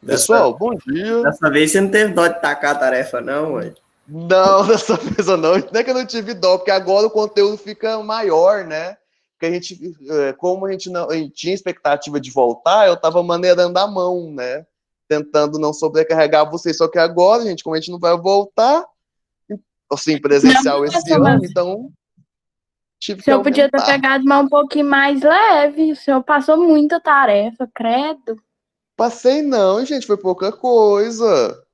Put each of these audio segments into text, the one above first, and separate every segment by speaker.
Speaker 1: Dessa,
Speaker 2: Pessoal, bom dia.
Speaker 1: dessa vez você não teve dó de tacar a tarefa, não, ué.
Speaker 2: Não, dessa vez eu não. Não é que eu não tive dó, porque agora o conteúdo fica maior, né? Porque a gente, como a gente tinha expectativa de voltar, eu tava maneirando a mão, né? Tentando não sobrecarregar vocês. Só que agora, gente, como a gente não vai voltar, assim,
Speaker 3: Não,
Speaker 2: presencial esse
Speaker 3: professor,
Speaker 2: ano,
Speaker 3: mas
Speaker 2: então tive
Speaker 3: o
Speaker 2: que
Speaker 3: senhor podia ter
Speaker 2: aumentar.
Speaker 3: pegado mais um pouquinho mais leve. O senhor passou muita tarefa, credo.
Speaker 2: Passei não, gente, foi pouca coisa.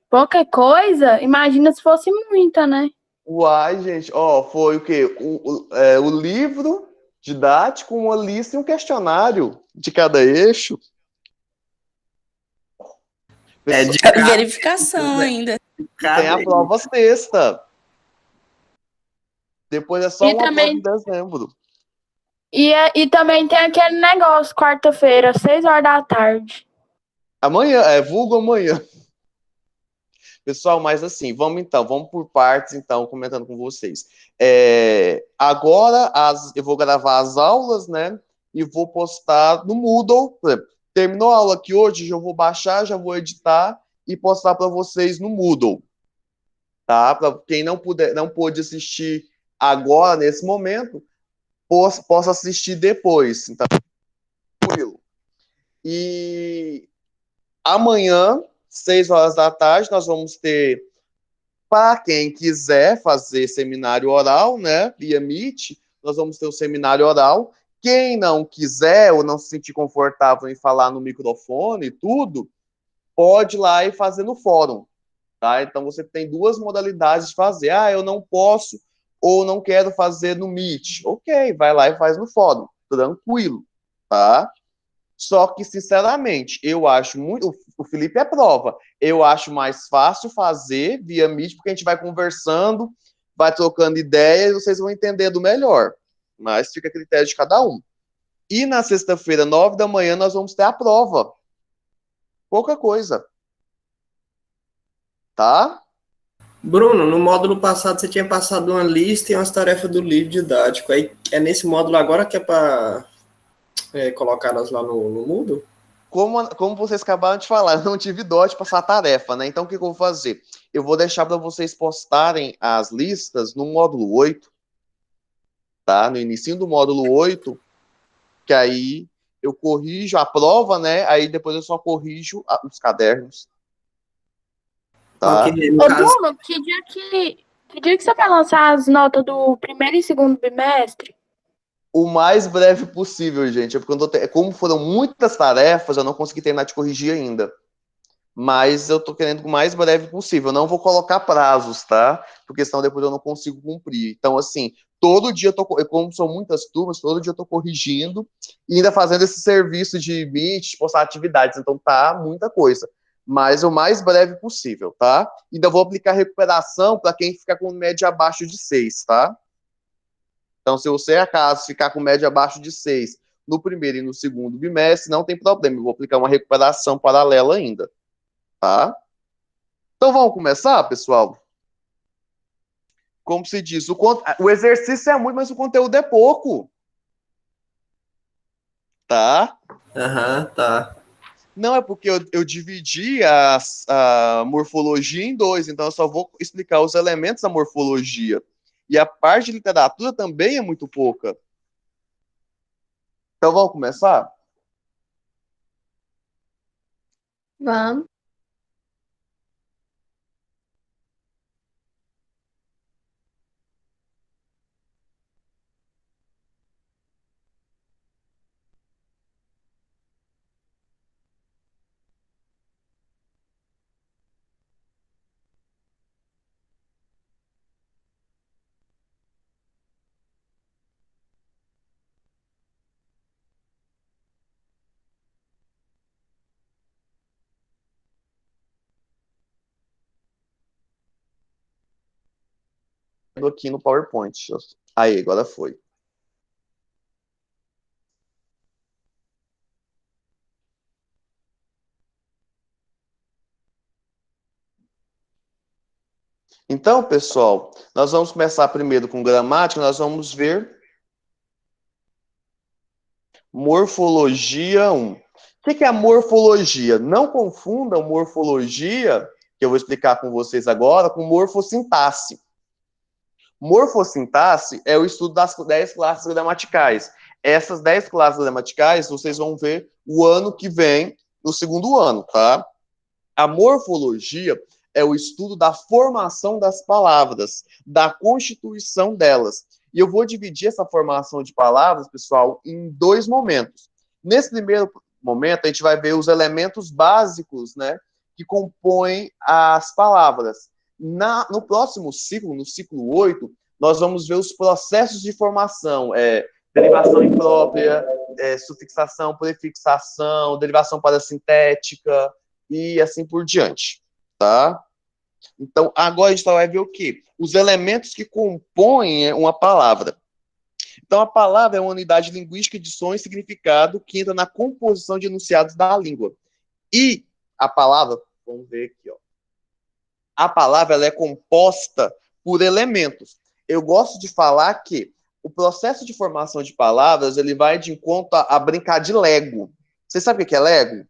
Speaker 3: Pouca coisa? Imagina se fosse muita, né?
Speaker 2: Uai, gente, ó, foi o quê? O livro didático, uma lista e um questionário de cada eixo.
Speaker 1: É de cada,
Speaker 4: Verificação ainda.
Speaker 2: Tem
Speaker 1: cada
Speaker 2: a prova sexta. Depois é só
Speaker 3: E
Speaker 2: uma prova
Speaker 3: também,
Speaker 2: em dezembro.
Speaker 3: e também tem aquele negócio, quarta-feira, 6 horas da tarde.
Speaker 2: Amanhã, vulgo amanhã. Pessoal, mas assim, vamos por partes, então, comentando com vocês. Agora eu vou gravar as aulas, né? E vou postar no Moodle. Por exemplo, terminou a aula aqui hoje, já vou baixar, já vou editar e postar para vocês no Moodle, tá? Para quem não pôde assistir agora, nesse momento, possa assistir depois. Então, tranquilo. E amanhã, 6 horas da tarde, nós vamos ter, para quem quiser fazer seminário oral, né, via Meet, nós vamos ter um seminário oral. Quem não quiser ou não se sentir confortável em falar no microfone e tudo, pode ir lá e fazer no fórum, tá? Então você tem duas modalidades de fazer. Ah, eu não posso ou não quero fazer no Meet. Ok, vai lá e faz no fórum, tranquilo, tá? Só que, sinceramente, eu acho muito. O Felipe é prova. Eu acho mais fácil fazer via Meet, porque a gente vai conversando, vai trocando ideias e vocês vão entendendo melhor. Mas fica a critério de cada um. E na sexta-feira, 9 da manhã, nós vamos ter a prova. Pouca coisa. Tá?
Speaker 1: Bruno, no módulo passado você tinha passado uma lista e umas tarefas do livro didático. Aí é nesse módulo agora que é para colocá-las lá no Moodle?
Speaker 2: Como vocês acabaram de falar, eu não tive dó de passar a tarefa, né? Então, o que eu vou fazer? Eu vou deixar para vocês postarem as listas no módulo 8, tá? No início do módulo 8, que aí eu corrijo a prova, né? Aí depois eu só corrijo os cadernos,
Speaker 1: Porque,
Speaker 2: tá?
Speaker 1: no
Speaker 3: Ô,
Speaker 1: caso,
Speaker 3: Bruno, que dia que você vai lançar as notas do primeiro e segundo bimestre?
Speaker 2: O mais breve possível, gente. É porque como foram muitas tarefas, eu não consegui terminar de corrigir ainda. Mas eu tô querendo o mais breve possível. Eu não vou colocar prazos, tá? Porque senão depois eu não consigo cumprir. Então, assim, todo dia como são muitas turmas, todo dia eu tô corrigindo e ainda fazendo esse serviço de Meet, postar atividades. Então tá muita coisa. Mas o mais breve possível, tá? Ainda vou aplicar recuperação para quem ficar com média abaixo de 6, tá? Então, se você, acaso, ficar com média abaixo de 6 no primeiro e no segundo bimestre, não tem problema. Eu vou aplicar uma recuperação paralela ainda, tá? Então, vamos começar, pessoal? Como se diz, o exercício é muito, mas o conteúdo é pouco, tá?
Speaker 1: aham, tá.
Speaker 2: Não é porque eu dividi a morfologia em dois, então eu só vou explicar os elementos da morfologia. E a parte de literatura também é muito pouca. Então, vamos começar?
Speaker 5: Vamos.
Speaker 2: Aqui no PowerPoint. Aí, agora foi. Então, pessoal, nós vamos começar primeiro com gramática, nós vamos ver morfologia 1. O que é a morfologia? Não confundam morfologia, que eu vou explicar com vocês agora, com morfossintaxe. Morfossintaxe é o estudo das 10 classes gramaticais. Essas 10 classes gramaticais vocês vão ver o ano que vem, no segundo ano, tá? A morfologia é o estudo da formação das palavras, da constituição delas. E eu vou dividir essa formação de palavras, pessoal, em 2 momentos. Nesse primeiro momento, a gente vai ver os elementos básicos, né, que compõem as palavras. No próximo ciclo, no ciclo 8, nós vamos ver os processos de formação, derivação imprópria, sufixação, prefixação, derivação parasintética e assim por diante, tá? Então, agora a gente vai ver o quê? Os elementos que compõem uma palavra. Então, a palavra é uma unidade linguística de som e significado que entra na composição de enunciados da língua. E a palavra, vamos ver aqui, ó. A palavra ela é composta por elementos. Eu gosto de falar que o processo de formação de palavras ele vai de encontro a brincar de Lego. Você sabe o que é Lego?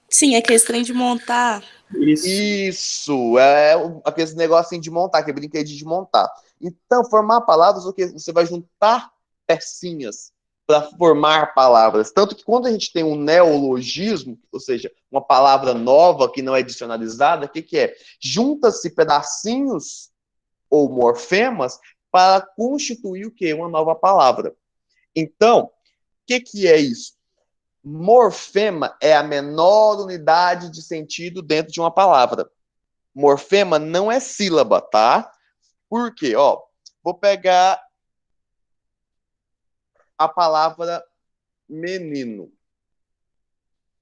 Speaker 4: Sim, é questão de montar.
Speaker 2: Isso, é aquele negocinho de montar, que é brinquedinho de montar. Então, formar palavras, o que você vai juntar pecinhas para formar palavras. Tanto que quando a gente tem um neologismo, ou seja, uma palavra nova que não é dicionarizada, o que é? Junta-se pedacinhos ou morfemas para constituir o quê? Uma nova palavra. Então, o que é isso? Morfema é a menor unidade de sentido dentro de uma palavra. Morfema não é sílaba, tá? Por quê? Ó, vou pegar a palavra menino.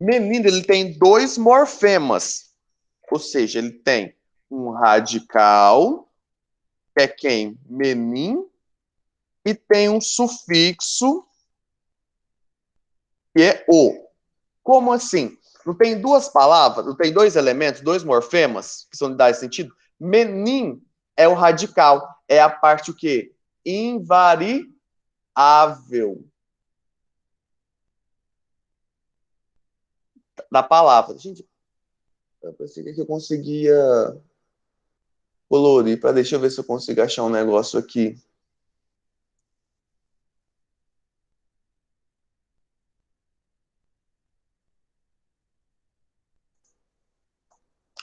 Speaker 2: Menino, ele tem 2 morfemas. Ou seja, ele tem um radical, que é quem? Menin, e tem um sufixo, que é o. Como assim? Não tem 2 palavras, não tem 2 elementos, 2 morfemas, que são de dar esse sentido? Menin é o radical, é a parte o quê? Invariável. Da palavra. Gente, eu pensei que eu conseguia colorir, deixa eu ver se eu consigo achar um negócio aqui.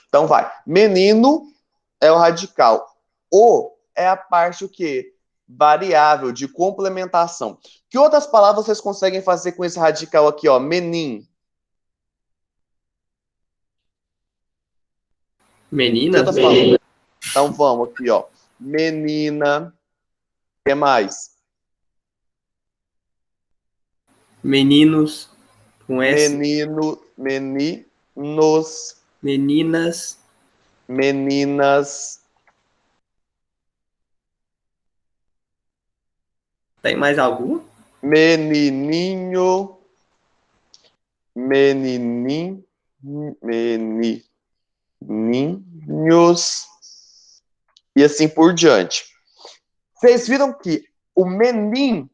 Speaker 2: Então vai. Menino é o radical. O é a parte o quê? Variável, de complementação. Que outras palavras vocês conseguem fazer com esse radical aqui, ó? Menin.
Speaker 1: Menina?
Speaker 2: Então vamos aqui, ó. Menina. O que mais?
Speaker 1: Meninos. Com S.
Speaker 2: Menino, meninos.
Speaker 1: Meninas.
Speaker 2: Meninas.
Speaker 1: Tem mais algum?
Speaker 2: Menininho. Menininho. Menininhos. E assim por diante. Vocês viram que o menin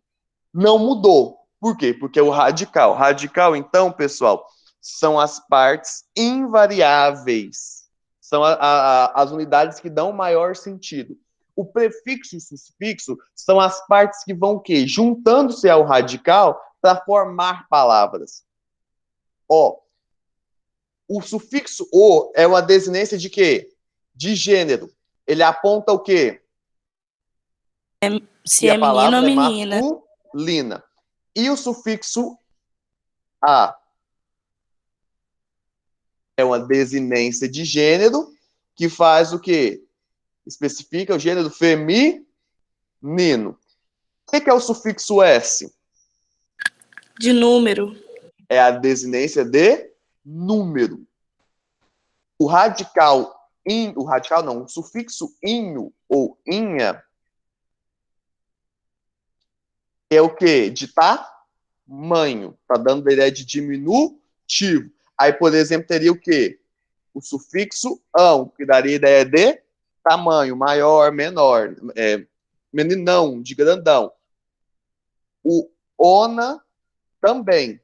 Speaker 2: não mudou. Por quê? Porque é o radical. Radical, então, pessoal, são as partes invariáveis. São as unidades que dão maior sentido. O prefixo e o sufixo são as partes que vão o quê? Juntando-se ao radical para formar palavras. Ó, o sufixo o é uma desinência de quê? De gênero. Ele aponta o quê?
Speaker 4: Se é menino ou menina.
Speaker 2: Masculina. E o sufixo a é uma desinência de gênero que faz o quê? Especifica o gênero feminino. O que é o sufixo s?
Speaker 4: De número.
Speaker 2: É a desinência de número. O radical o sufixo inho ou inha é o quê? De tamanho. Tá dando a ideia de diminutivo. Aí, por exemplo, teria o quê? O sufixo ão, que daria a ideia de tamanho, maior, menor. Meninão, de grandão. O ona também.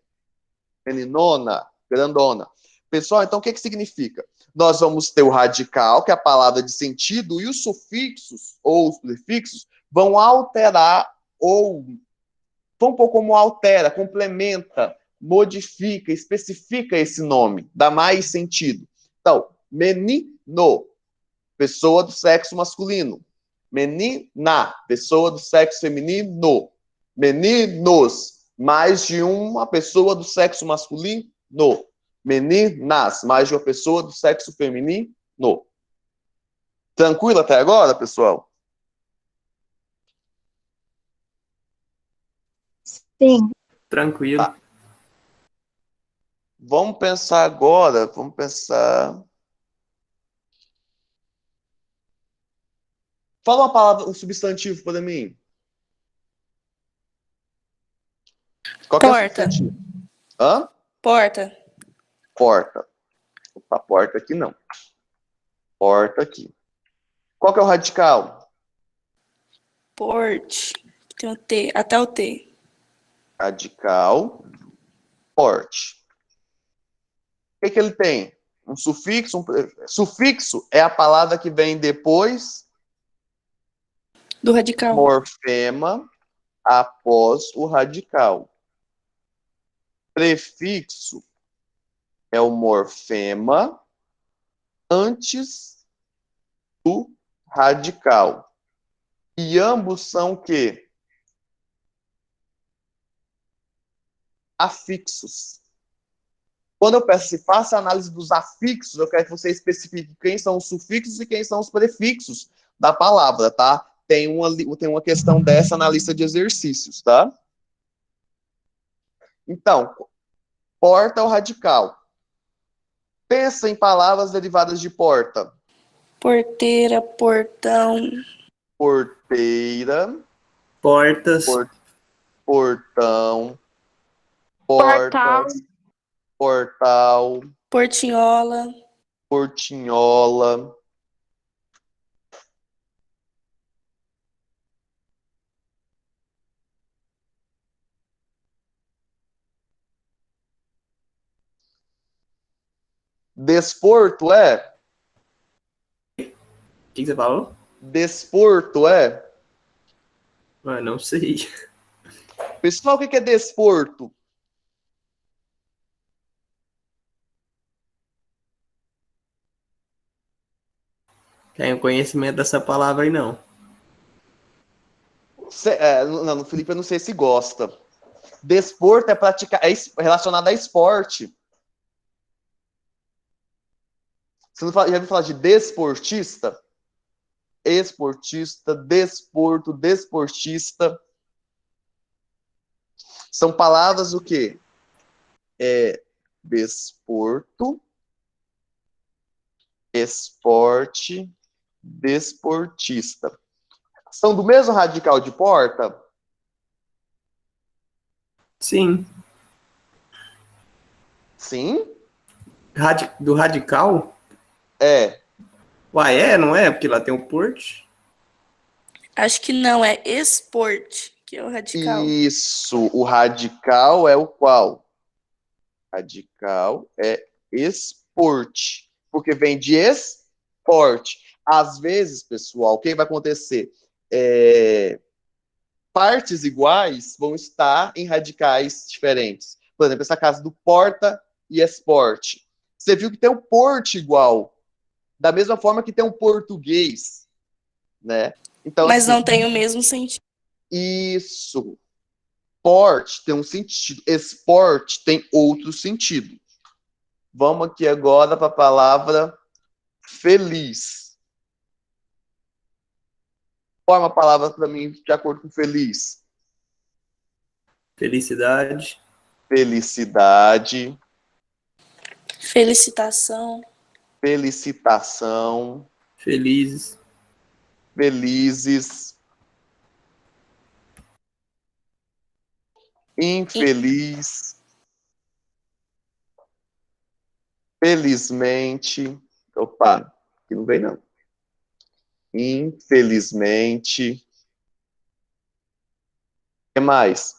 Speaker 2: Meninona, grandona. Pessoal, então o que significa? Nós vamos ter o radical, que é a palavra de sentido, e os sufixos ou os prefixos vão alterar ou vão pôr como altera, complementa, modifica, especifica esse nome, dá mais sentido. Então, menino, pessoa do sexo masculino. Menina, pessoa do sexo feminino. Meninos, mais de uma pessoa do sexo masculino. Meninas, mais de uma pessoa do sexo feminino. Tranquilo até agora, pessoal?
Speaker 5: Sim.
Speaker 1: Tranquilo.
Speaker 2: Tá. Vamos pensar agora, vamos pensar... Fala uma palavra, um substantivo para mim. Qual que é o
Speaker 4: Porta.
Speaker 2: substantivo? Hã?
Speaker 4: Porta.
Speaker 2: Porta. Opa, porta aqui não. Porta aqui. Qual que é o radical?
Speaker 4: Porte. Tem o T, até o T.
Speaker 2: Radical, porte. O que ele tem? Um sufixo. Sufixo é a palavra que vem depois
Speaker 4: Do radical.
Speaker 2: morfema após o radical. Prefixo é o morfema antes do radical. E ambos são o quê? Afixos. Quando eu peço se faça a análise dos afixos, eu quero que você especifique quem são os sufixos e quem são os prefixos da palavra, tá? Tem uma questão dessa na lista de exercícios, tá? Então, porta ou radical. Pensa em palavras derivadas de porta.
Speaker 4: Porteira, portão.
Speaker 2: Porteira,
Speaker 1: Portas.
Speaker 2: portão,
Speaker 3: Portal.
Speaker 2: portas, portal,
Speaker 4: Portinhola.
Speaker 2: portinhola. Desporto é?
Speaker 1: O que você falou?
Speaker 2: Desporto é?
Speaker 1: Ah, não sei.
Speaker 2: Pessoal, o que é desporto?
Speaker 1: Tenho conhecimento dessa palavra aí, não.
Speaker 2: Não, Felipe, eu não sei se gosta. Desporto é praticar, relacionado a esporte. Você não já ouviu falar de desportista? Esportista, desporto, desportista. São palavras o quê? Desporto, esporte, desportista. São do mesmo radical de porta?
Speaker 1: Sim.
Speaker 2: Sim?
Speaker 1: Do radical?
Speaker 2: É.
Speaker 1: Uai, não é? Porque lá tem o porte.
Speaker 4: Acho que não, é esporte, que é o radical.
Speaker 2: Isso. O radical é o qual? Radical é esporte. Porque vem de esporte. Às vezes, pessoal, o que vai acontecer? Partes iguais vão estar em radicais diferentes. Por exemplo, essa casa do porta e esporte. Você viu que tem um porte igual. Da mesma forma que tem um português, né? Então,
Speaker 4: Mas
Speaker 2: assim,
Speaker 4: não tem o mesmo sentido.
Speaker 2: isso. Porte tem um sentido. Esporte tem outro sentido. Vamos aqui agora para a palavra feliz. Forma a palavra para mim de acordo com feliz.
Speaker 1: Felicidade.
Speaker 2: Felicidade.
Speaker 4: Felicitação.
Speaker 2: Felicitação.
Speaker 1: Felizes.
Speaker 2: Felizes. Infeliz. Felizmente. Opa, aqui não vem não. Infelizmente. O que mais?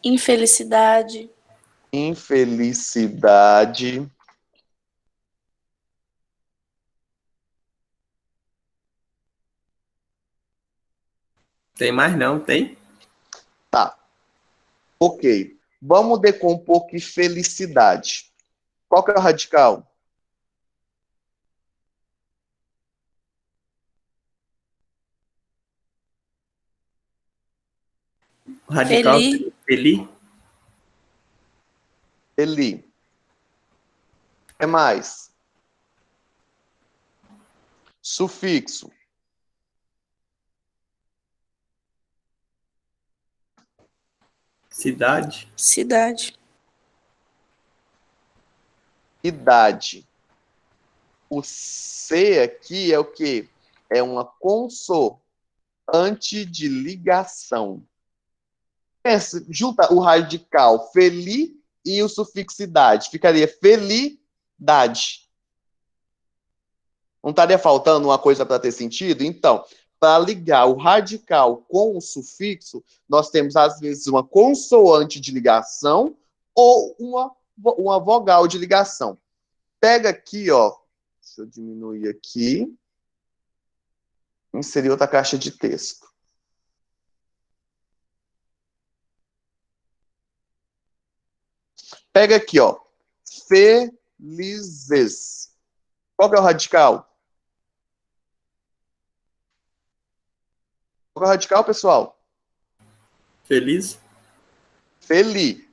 Speaker 4: Infelicidade.
Speaker 2: Infelicidade.
Speaker 1: Tem mais não, tem?
Speaker 2: Tá, ok. Vamos decompor que felicidade. Qual que é o radical?
Speaker 1: O radical
Speaker 4: Feliz.
Speaker 1: seria feliz?
Speaker 2: Eli. O que mais? Sufixo.
Speaker 1: Cidade?
Speaker 4: Cidade.
Speaker 2: Idade. O C aqui é o quê? É uma consoante de ligação. Junta o radical feli e o sufixo idade. Ficaria felidade. Não estaria faltando uma coisa para ter sentido? Então, para ligar o radical com o sufixo, nós temos, às vezes, uma consoante de ligação ou uma vogal de ligação. Pega aqui, ó. Deixa eu diminuir aqui. Inserir outra caixa de texto. Pega aqui, ó. Felizes. Qual que é o radical? Qual que é o radical, pessoal?
Speaker 1: Feliz?
Speaker 2: Feli.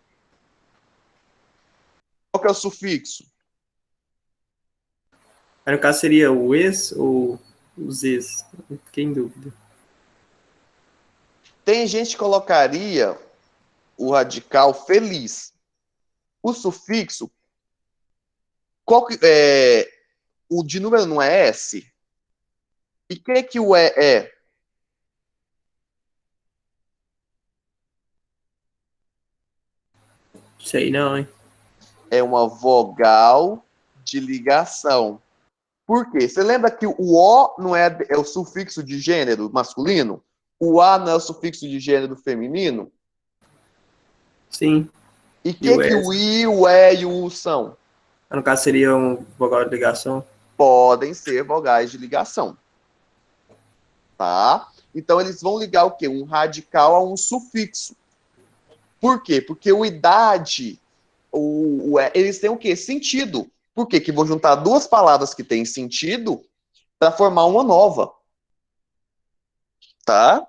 Speaker 2: Qual que é o sufixo?
Speaker 1: Aí no caso seria o ex ou os ex? Fiquei em dúvida.
Speaker 2: Tem gente que colocaria o radical feliz. O sufixo, o de número não é S? E o que o E é?
Speaker 1: Sei não, hein?
Speaker 2: É uma vogal de ligação. Por quê? Você lembra que o O não é o sufixo de gênero masculino? O A não é o sufixo de gênero feminino?
Speaker 1: Sim.
Speaker 2: E
Speaker 1: E o
Speaker 2: que
Speaker 1: ex?
Speaker 2: o I, o E e o U são?
Speaker 1: No caso seria um vogal de ligação.
Speaker 2: Podem ser vogais de ligação. Tá? Então eles vão ligar o quê? Um radical a um sufixo. Por quê? Porque o idade, eles têm o quê? Sentido. Por quê? Que vou juntar duas palavras que têm sentido para formar uma nova. Tá?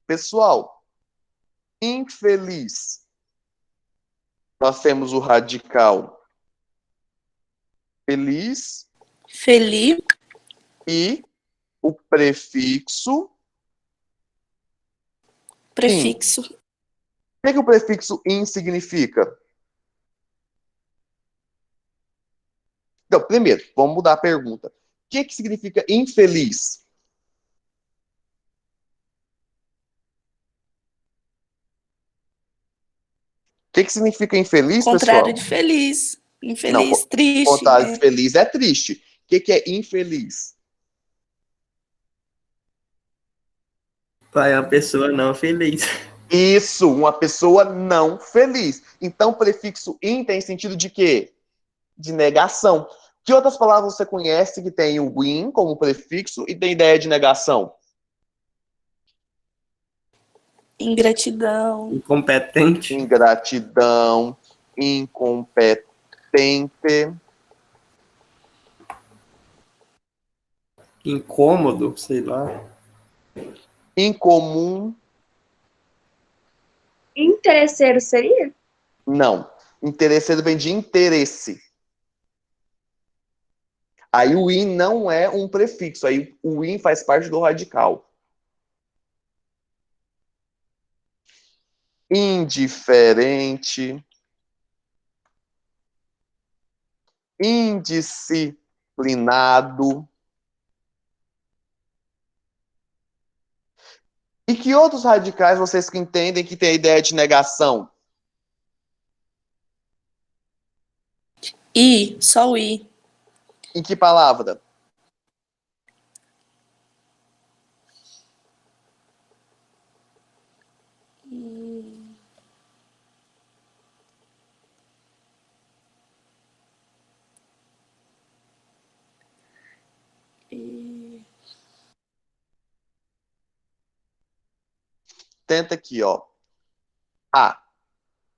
Speaker 2: Pessoal, infeliz. Nós temos o radical feliz
Speaker 4: Feliz.
Speaker 2: e o prefixo in.
Speaker 4: Prefixo.
Speaker 2: O que o prefixo in significa? Então, primeiro, vamos mudar a pergunta. O que significa infeliz? O que significa infeliz,
Speaker 4: Contrário
Speaker 2: pessoal?
Speaker 4: de feliz.
Speaker 2: Não,
Speaker 4: Infeliz, triste.
Speaker 2: contrário de feliz é triste. O que é infeliz?
Speaker 1: Pai, é uma pessoa não feliz.
Speaker 2: Isso, uma pessoa não feliz. Então, o prefixo in tem sentido de quê? De negação. Que outras palavras você conhece que tem o in como prefixo e tem ideia de negação?
Speaker 4: Ingratidão.
Speaker 1: Incompetente.
Speaker 2: Ingratidão, incompetente,
Speaker 1: Incômodo, sei lá.
Speaker 2: incomum,
Speaker 5: Interesseiro seria?
Speaker 2: não. Interesseiro vem de interesse. Aí o in não é um prefixo, aí o in faz parte do radical. Indiferente, indisciplinado. E que outros radicais vocês que entendem que tem a ideia de negação?
Speaker 4: I, só o I.
Speaker 2: Em que palavra? Tenta aqui, ó. A.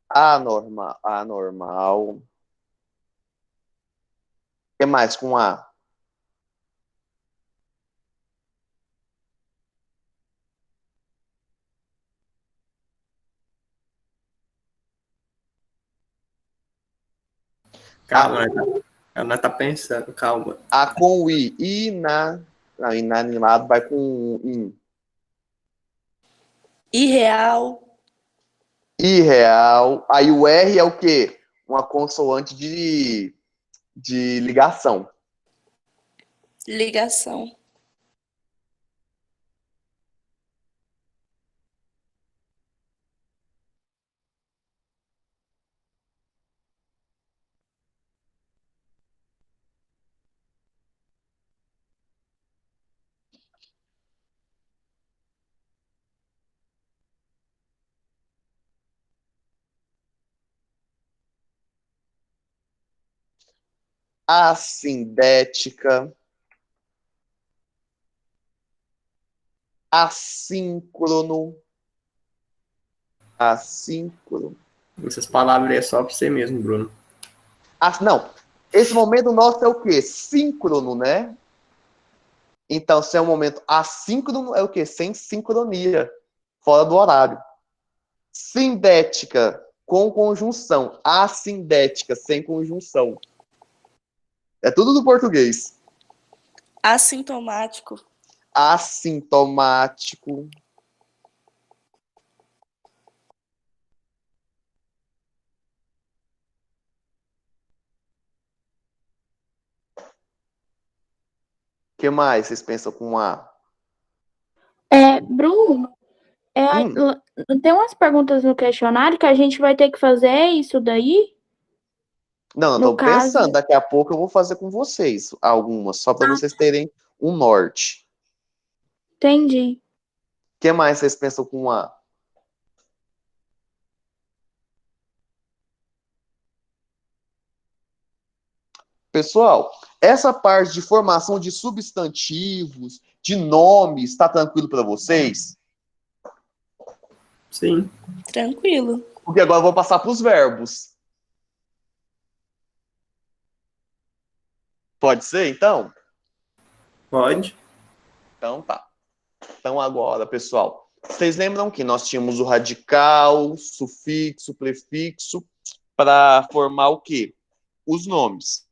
Speaker 2: Anormal. Anormal. O que mais com A? A,
Speaker 1: Calma, ela tá pensando, calma.
Speaker 2: a com I. Não, inanimado vai com I.
Speaker 4: Irreal.
Speaker 2: Irreal. Aí o R é o quê? Uma consoante de ligação.
Speaker 4: Ligação.
Speaker 2: Assindética. Assíncrono. Assíncrono.
Speaker 1: Essas palavras aí é só pra você mesmo, Bruno.
Speaker 2: Não. Esse momento nosso é o quê? Síncrono, né? Então, se é um momento assíncrono, é o quê? Sem sincronia. Fora do horário. Sindética, com conjunção. Assindética, sem conjunção. É tudo do português.
Speaker 4: Assintomático.
Speaker 2: Assintomático. O que mais vocês pensam com A?
Speaker 3: Bruno,
Speaker 2: Hum,
Speaker 3: tem umas perguntas no questionário que a gente vai ter que fazer isso daí?
Speaker 2: não, eu
Speaker 3: No
Speaker 2: tô pensando.
Speaker 3: caso,
Speaker 2: Daqui a pouco eu vou fazer com vocês algumas, só para vocês terem um norte.
Speaker 3: entendi.
Speaker 2: O que mais vocês pensam com A? Pessoal, essa parte de formação de substantivos, de nomes, está tranquilo para vocês?
Speaker 1: Sim,
Speaker 4: Tranquilo.
Speaker 2: Porque agora eu vou passar para os verbos. Pode ser, então?
Speaker 1: pode.
Speaker 2: Então tá. Então agora, pessoal, vocês lembram que nós tínhamos o radical, sufixo, prefixo, para formar o quê? Os nomes.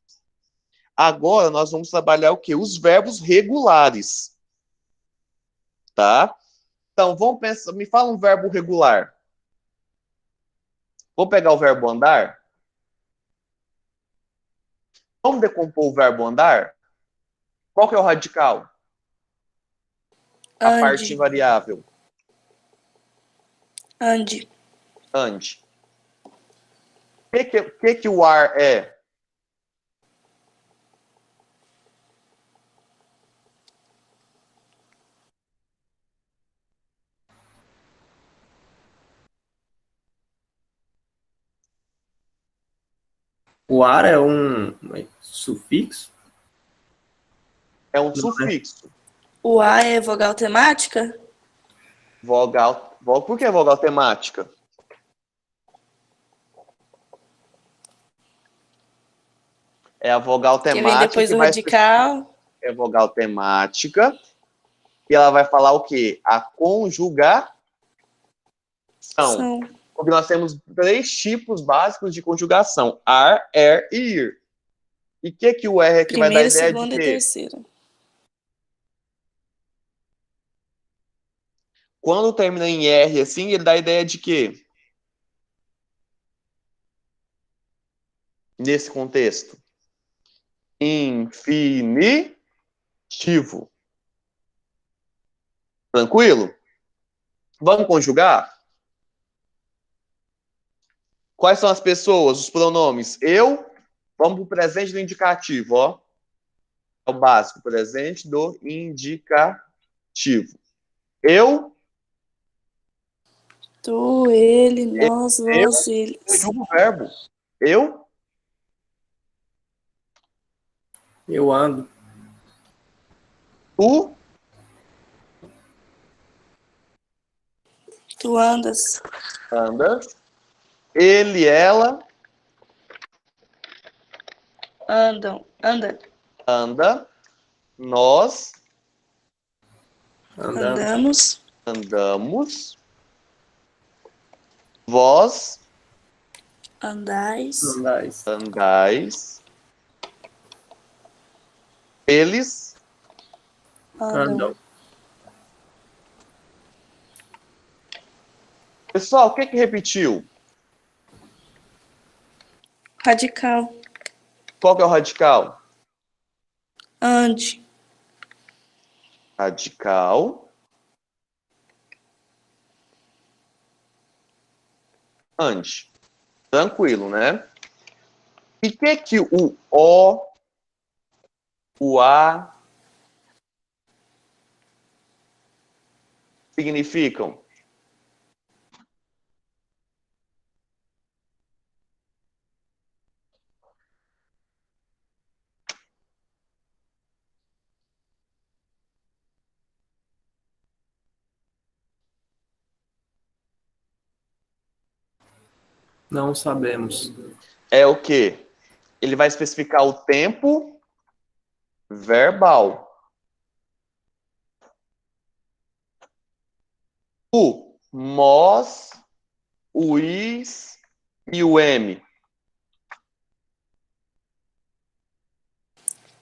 Speaker 2: Agora nós vamos trabalhar o quê? Os verbos regulares. Tá? Então, vamos pensar, me fala um verbo regular. Vou pegar o verbo andar. Vamos decompor o verbo andar? Qual que é o radical? A parte
Speaker 4: Ande.
Speaker 2: invariável.
Speaker 4: Ande.
Speaker 2: Ande. O que o ar é?
Speaker 1: O ar é um sufixo?
Speaker 2: É um
Speaker 1: Não, né?
Speaker 2: sufixo.
Speaker 4: O A é vogal temática?
Speaker 2: Vogal. Por que vogal temática? É a vogal
Speaker 4: Que vem
Speaker 2: temática
Speaker 4: depois
Speaker 2: que
Speaker 4: do
Speaker 2: vai
Speaker 4: radical.
Speaker 2: é vogal temática e ela vai falar o quê? A conjugação.
Speaker 4: São
Speaker 2: Porque nós temos 3 tipos básicos de conjugação: ar, er e ir. E o que o R aqui vai dar
Speaker 4: primeira,
Speaker 2: ideia de
Speaker 4: segunda e
Speaker 2: quê?
Speaker 4: terceira.
Speaker 2: Quando termina em R assim, ele dá a ideia de quê? Nesse contexto. Infinitivo. Tranquilo? Vamos conjugar? Quais são as pessoas, os pronomes? Eu, vamos para o presente do indicativo, ó. É o básico, presente do indicativo. Eu,
Speaker 4: Tu, ele,
Speaker 2: eu,
Speaker 4: nós,
Speaker 2: eu
Speaker 4: vós, eles.
Speaker 2: conjugo o verbo. Eu,
Speaker 1: Eu ando.
Speaker 2: tu,
Speaker 4: Tu andas.
Speaker 2: Andas. Ele, ela,
Speaker 4: Andam. Anda.
Speaker 2: anda. Nós
Speaker 1: Andamos.
Speaker 4: Andamos.
Speaker 2: andamos. Vós
Speaker 4: Andais.
Speaker 1: Andais.
Speaker 2: andais. Eles
Speaker 4: Andam.
Speaker 1: Andam.
Speaker 2: Pessoal, o que que repetiu?
Speaker 4: Radical.
Speaker 2: Qual que é o radical?
Speaker 4: Ande.
Speaker 2: Radical. Ande. Tranquilo, né? E o que o O, o A significam?
Speaker 1: Não sabemos.
Speaker 2: É o quê? Ele vai especificar o tempo verbal. O mós, o is e o m.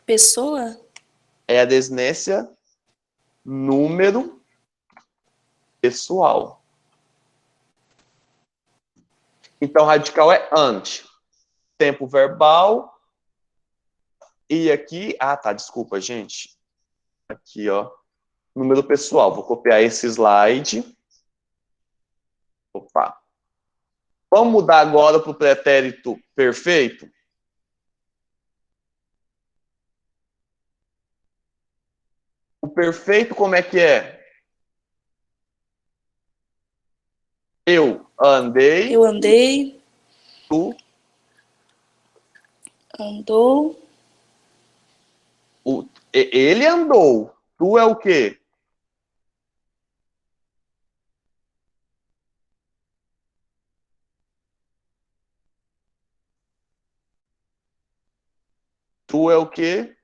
Speaker 4: Pessoa.
Speaker 2: É a desinência número pessoal. Então, radical é ante. Tempo verbal. E aqui... Ah, tá, desculpa, gente. Aqui, ó. Número pessoal. Vou copiar esse slide. Opa. Vamos mudar agora para o pretérito perfeito? O perfeito, como é que é? Eu andei,
Speaker 4: Eu andei.
Speaker 2: tu,
Speaker 4: Andou.
Speaker 2: ele andou. Tu é o quê? Tu é o quê?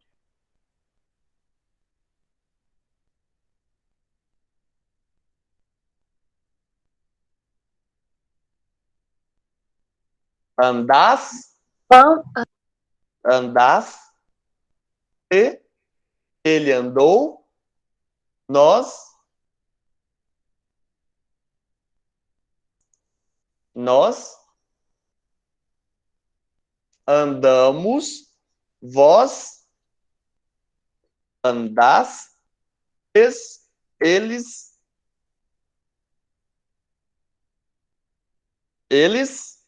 Speaker 2: Andás, andás, e ele andou, nós andamos, vós andastes, eles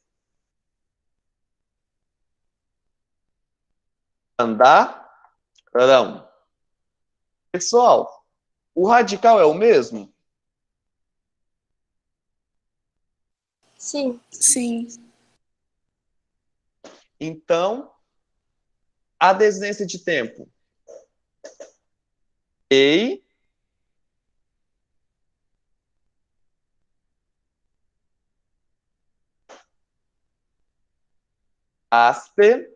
Speaker 2: andarão. Pessoal, o radical é o mesmo?
Speaker 5: Sim.
Speaker 4: Sim.
Speaker 2: Então, a desinência de tempo. Ei, aspe,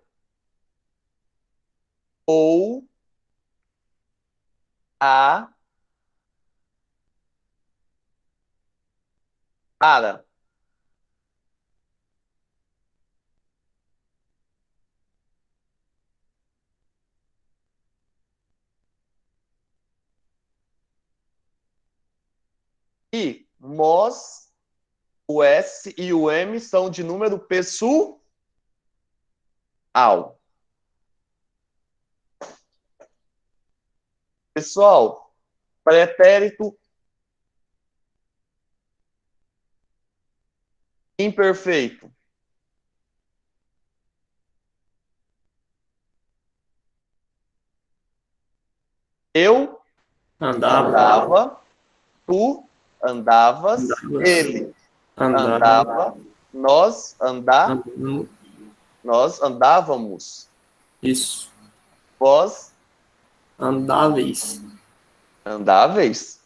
Speaker 2: ou, a, para. E mós, o S e o M são de número pessoal. Pessoal, pretérito imperfeito. Eu
Speaker 1: Andava.
Speaker 2: andava, tu andavas,
Speaker 1: Andavas.
Speaker 2: ele
Speaker 1: Andava.
Speaker 2: andava, nós andávamos,
Speaker 1: Isso.
Speaker 2: vós
Speaker 1: Andáveis.
Speaker 2: andáveis,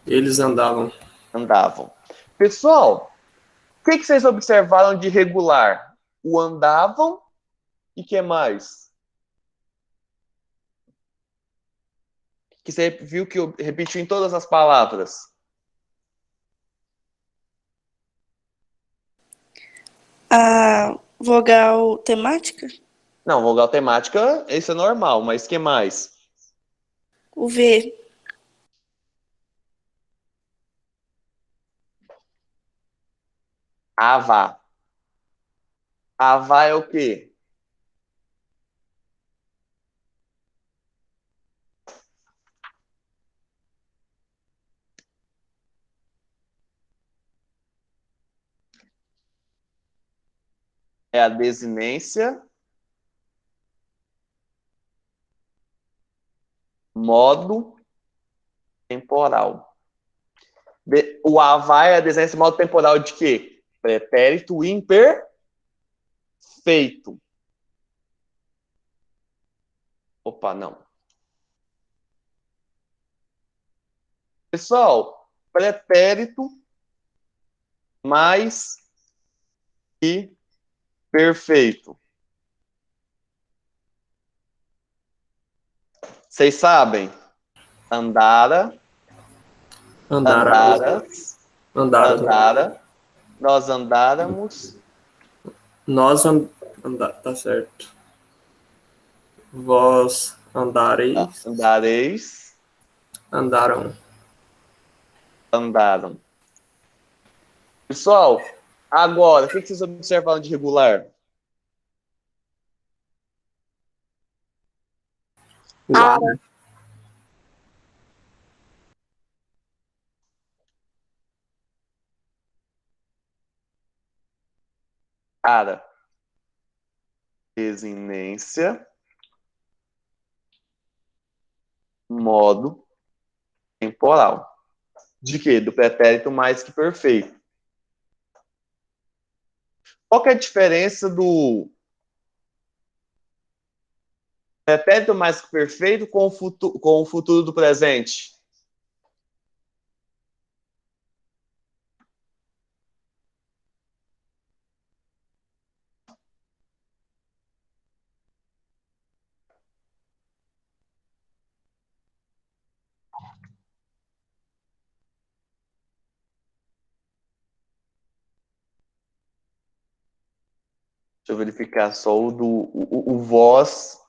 Speaker 1: Eles andavam.
Speaker 2: Andavam. Pessoal, o que vocês observaram de regular? O andavam e o que mais? Que você viu que eu repetiu em todas as palavras.
Speaker 4: A vogal temática?
Speaker 2: Não, vogal temática, isso é normal, mas o que mais?
Speaker 4: O V.
Speaker 2: Avá. Avá é o quê? É a desinência, modo temporal. O avá é a desinência modo temporal de quê? Pretérito imperfeito. Opa, não. Pessoal, pretérito mais que perfeito. Vocês sabem? Andara,
Speaker 1: Andaram.
Speaker 2: andaras,
Speaker 1: Andaram.
Speaker 2: andara, nós andáramos,
Speaker 1: Nós tá certo. Vós andareis.
Speaker 2: andareis,
Speaker 1: Andaram.
Speaker 2: andaram. Pessoal, agora, o que vocês observaram de regular?
Speaker 1: O ar.
Speaker 2: Cara, desinência, modo temporal. De quê? Do pretérito mais que perfeito. Qual que é a diferença do pretérito mais que perfeito com o futuro do presente? Deixa eu verificar só o voz.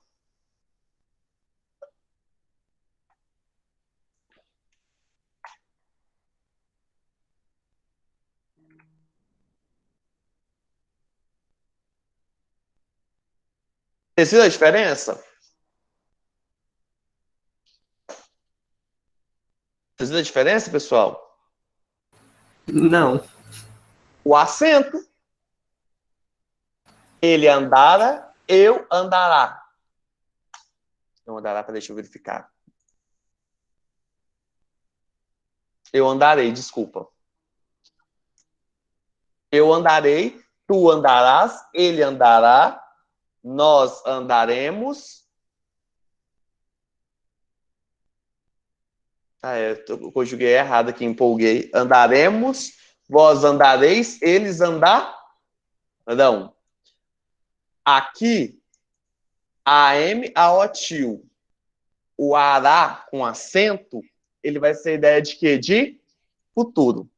Speaker 2: Vocês viram a diferença? Vocês viram a diferença, pessoal?
Speaker 1: Não.
Speaker 2: O acento. Ele andara, eu andará. Eu andará, deixa eu verificar. Eu andarei, desculpa. Eu andarei, tu andarás, ele andará, nós andaremos. Eu conjuguei errado aqui, empolguei. Andaremos, vós andareis, eles andarão. Aqui, AM, AOTIL. O ará com acento, ele vai ser ideia de quê? De futuro.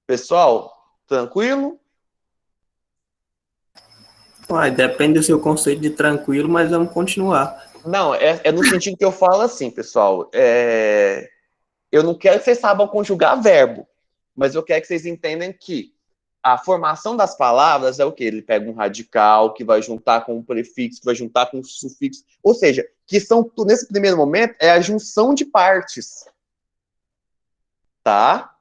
Speaker 2: Pessoal, tranquilo?
Speaker 1: Uai, depende do seu conceito de tranquilo, mas vamos continuar.
Speaker 2: Não, é no sentido que eu falo assim, pessoal. Eu não quero que vocês saibam conjugar verbo, mas eu quero que vocês entendam que a formação das palavras é o quê? Ele pega um radical que vai juntar com um prefixo, que vai juntar com um sufixo. Ou seja, que são, nesse primeiro momento, é a junção de partes. Tá?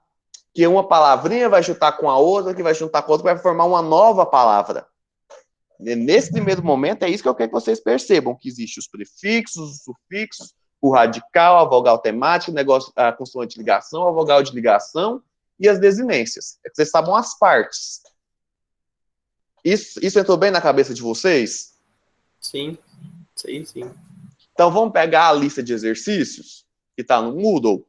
Speaker 2: Que uma palavrinha vai juntar com a outra, que vai juntar com a outra, vai formar uma nova palavra. Nesse primeiro momento, é isso que eu quero que vocês percebam, que existem os prefixos, os sufixos, o radical, a vogal temática, o negócio, a consoante de ligação, a vogal de ligação e as desinências. É que vocês sabem as partes. Isso entrou bem na cabeça de vocês?
Speaker 1: Sim, sim.
Speaker 2: Então, vamos pegar a lista de exercícios que está no Moodle.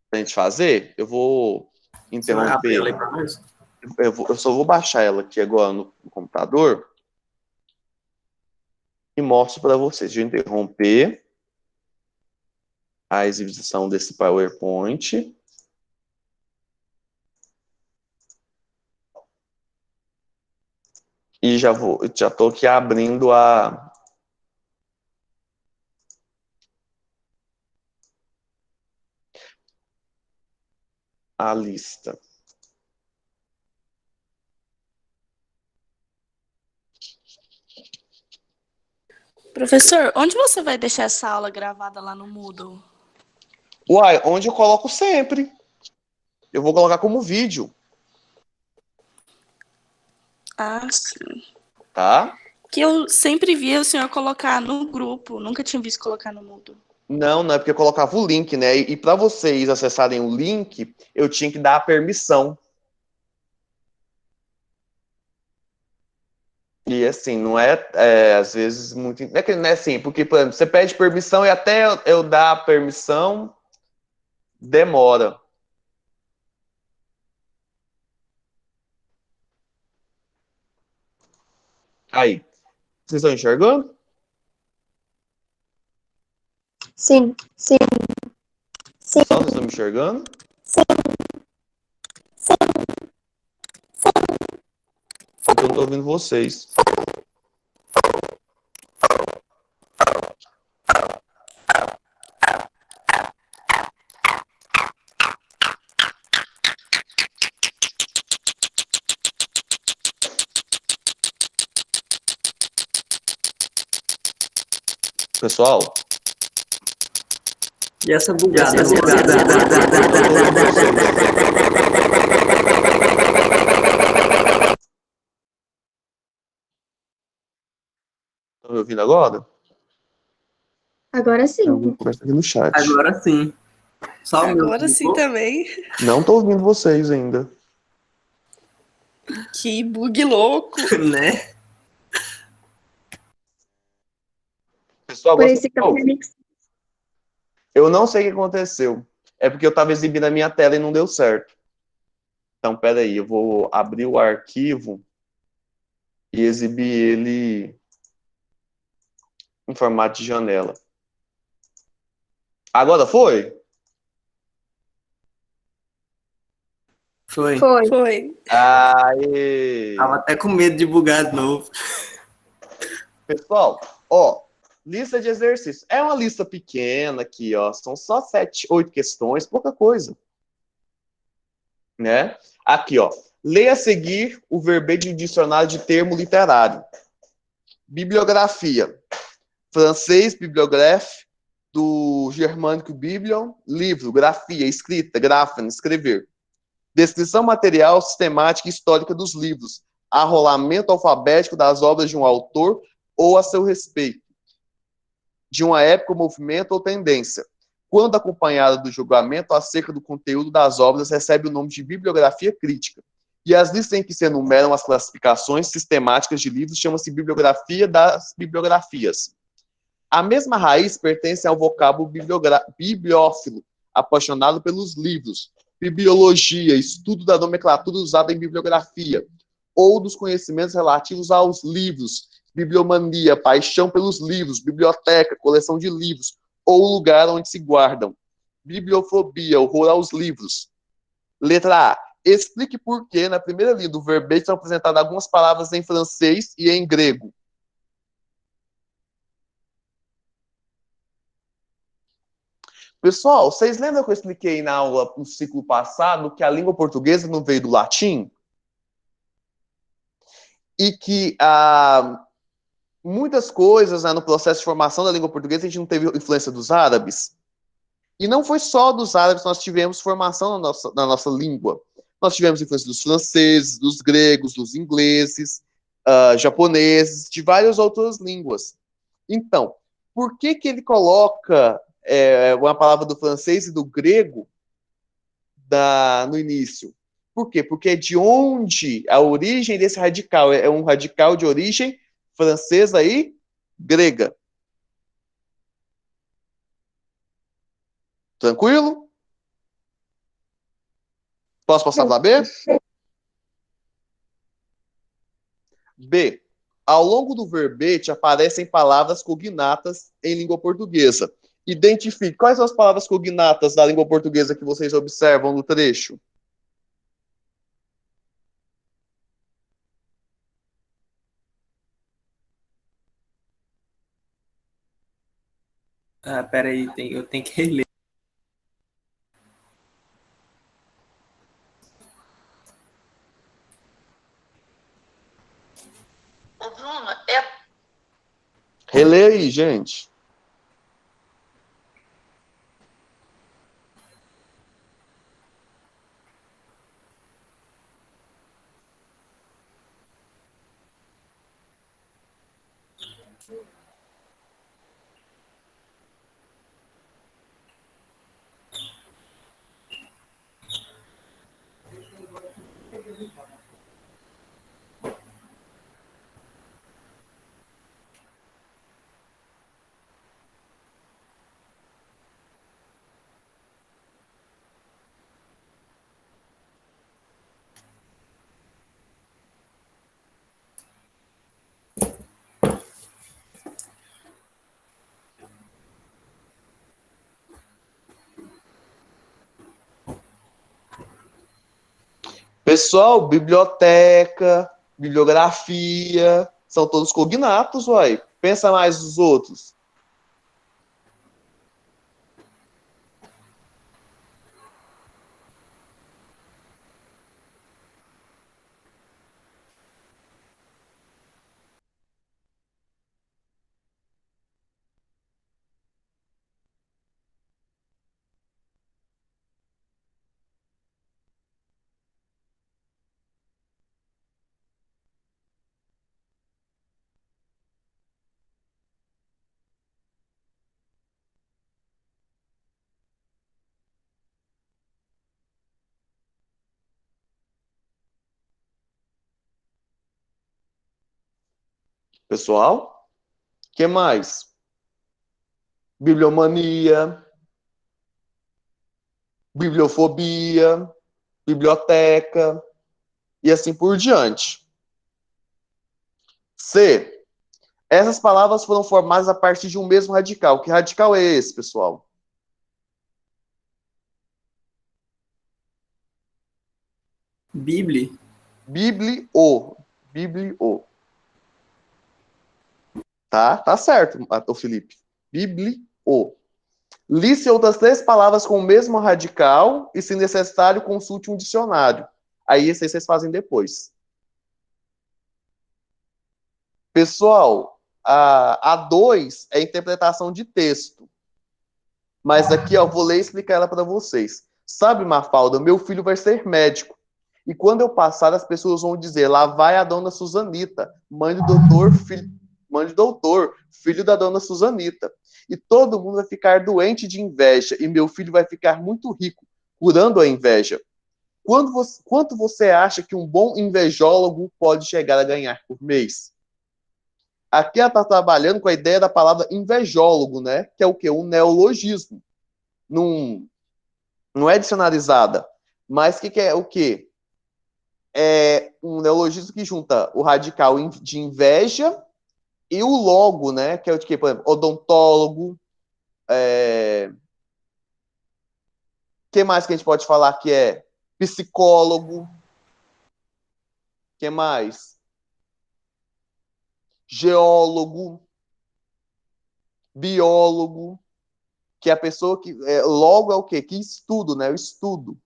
Speaker 2: Pra gente fazer, eu vou
Speaker 1: Você vai abrir ela aí
Speaker 2: interromper.
Speaker 1: pra nós?
Speaker 2: Eu só vou baixar ela aqui agora no computador e mostro para vocês. Deixa eu interromper a exibição desse PowerPoint. E já estou aqui abrindo a lista.
Speaker 4: Professor, onde você vai deixar essa aula gravada lá no Moodle?
Speaker 2: Uai, onde eu coloco sempre. Eu vou colocar como vídeo,
Speaker 4: Ah, sim.
Speaker 2: tá?
Speaker 4: Que eu sempre via o senhor colocar no grupo, nunca tinha visto colocar no Moodle.
Speaker 2: Não é porque eu colocava o link, né? E para vocês acessarem o link, eu tinha que dar a permissão. E assim, não é, às vezes muito. Não é assim, porque, por exemplo, você pede permissão e até eu dar a permissão, demora. Aí, vocês estão enxergando?
Speaker 5: Sim.
Speaker 2: Pessoal, vocês estão me enxergando? Eu não estou ouvindo vocês. Pessoal?
Speaker 1: E essa bugada?
Speaker 2: Estão me ouvindo agora?
Speaker 5: Agora sim.
Speaker 2: Tem alguma conversa aqui no chat.
Speaker 1: Agora sim. Só o meu.
Speaker 4: Agora sim também.
Speaker 2: Não estou ouvindo vocês ainda.
Speaker 4: Que bug louco.
Speaker 1: Né?
Speaker 2: Pessoal,
Speaker 5: Por
Speaker 2: agora
Speaker 5: isso que eu
Speaker 2: eu não sei o que aconteceu. É porque eu estava exibindo a minha tela e não deu certo. Então, peraí, eu vou abrir o arquivo e exibir ele em formato de janela. Agora foi?
Speaker 1: Foi.
Speaker 4: Foi.
Speaker 2: Aê!
Speaker 1: Tava até com medo de bugar de novo.
Speaker 2: Pessoal, ó, lista de exercícios. É uma lista pequena aqui, ó. São só 7, 8 questões, pouca coisa. Né? Aqui, ó. Leia a seguir o verbete do dicionário de termo literário. Bibliografia. Francês, bibliographe, do germânico biblion, livro, grafia, escrita, grafen, escrever. Descrição material, sistemática e histórica dos livros. Arrolamento alfabético das obras de um autor ou a seu respeito. De uma época, movimento ou tendência. Quando acompanhada do julgamento acerca do conteúdo das obras, recebe o nome de bibliografia crítica. E as listas em que se enumeram as classificações sistemáticas de livros chama-se bibliografia das bibliografias. A mesma raiz pertence ao vocábulo bibliófilo, apaixonado pelos livros, bibliologia, estudo da nomenclatura usada em bibliografia, ou dos conhecimentos relativos aos livros, bibliomania, paixão pelos livros, biblioteca, coleção de livros, ou lugar onde se guardam. Bibliofobia, horror aos livros. Letra A. Explique por que, na primeira linha do verbete, são apresentadas algumas palavras em francês e em grego. Pessoal, vocês lembram que eu expliquei na aula, no ciclo passado, que a língua portuguesa não veio do latim? E que muitas coisas, né, no processo de formação da língua portuguesa a gente não teve influência dos árabes? E não foi só dos árabes que nós tivemos formação na nossa língua. Nós tivemos influência dos franceses, dos gregos, dos ingleses, japoneses, de várias outras línguas. Então, por que ele coloca uma palavra do francês e do grego no início? Por quê? Porque é de onde a origem desse radical é um radical de origem francesa e grega. Tranquilo? Posso passar para B? B. Ao longo do verbete aparecem palavras cognatas em língua portuguesa. Identifique quais são as palavras cognatas da língua portuguesa que vocês observam no trecho.
Speaker 1: Ah, peraí, eu tenho que reler.
Speaker 2: Relê aí, gente. Pessoal, biblioteca, bibliografia, são todos cognatos, uai. Pensa mais os outros. Pessoal, o que mais? Bibliomania, bibliofobia, biblioteca e assim por diante. C. Essas palavras foram formadas a partir de um mesmo radical. Que radical é esse, pessoal?
Speaker 1: Bíblia.
Speaker 2: Biblio. Biblio. Tá certo, o Felipe. Biblio. Liste outras 3 palavras com o mesmo radical e, se necessário, consulte um dicionário. Aí, esse aí vocês fazem depois. Pessoal, a 2 é interpretação de texto. Mas aqui, ó, vou ler e explicar ela para vocês. Sabe, Mafalda, meu filho vai ser médico. E quando eu passar, as pessoas vão dizer, lá vai a dona Suzanita, mãe do doutor, filho da dona Suzanita. E todo mundo vai ficar doente de inveja, e meu filho vai ficar muito rico, curando a inveja. Quanto você acha que um bom invejólogo pode chegar a ganhar por mês? Aqui ela está trabalhando com a ideia da palavra invejólogo, né? Que é o quê? Um neologismo. Não é dicionarizada. Mas o que é o quê? É um neologismo que junta o radical de inveja e o logo, né? Que é o de quê? Por exemplo, odontólogo. Que mais que a gente pode falar que é psicólogo? Que mais? Geólogo, biólogo, que é a pessoa que logo é o quê? Que estudo, né? O estudo.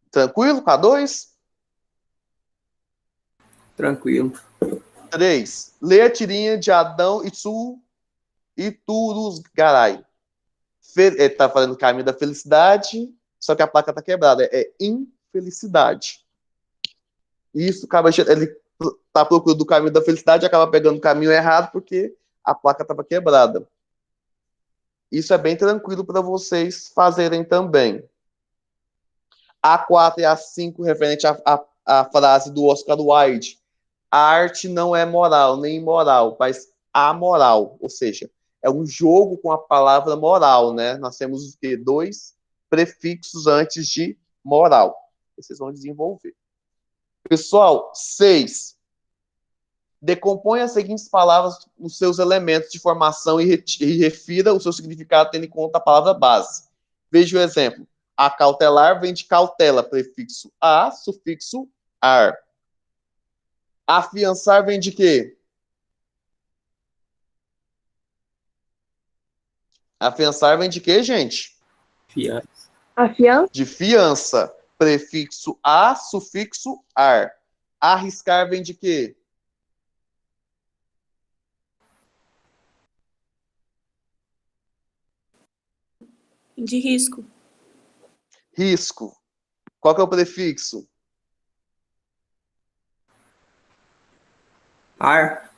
Speaker 2: Tranquilo? Para 2?
Speaker 1: Tranquilo.
Speaker 2: 3. Lê a tirinha de Adão e Su Iturusgaray. Ele tá fazendo o caminho da felicidade, só que a placa tá quebrada. É infelicidade. Isso acaba... Ele tá procurando o caminho da felicidade e acaba pegando o caminho errado porque a placa estava quebrada. Isso é bem tranquilo para vocês fazerem também. A4 e A5, referente à frase do Oscar Wilde. A arte não é moral nem imoral, mas amoral. Ou seja, é um jogo com a palavra moral, né? Nós temos os quê? 2 prefixos antes de moral. Vocês vão desenvolver. Pessoal, 6. Decompõe as seguintes palavras nos seus elementos de formação e refira o seu significado tendo em conta a palavra base. Veja o exemplo. Acautelar vem de cautela, prefixo a, sufixo ar. Afiançar vem de quê? Afiançar vem de quê, gente?
Speaker 1: Fiança.
Speaker 5: Afiança?
Speaker 2: De fiança. Prefixo a, sufixo ar. Arriscar vem de quê?
Speaker 4: De risco.
Speaker 2: Risco. Qual que é o prefixo?
Speaker 1: Ar.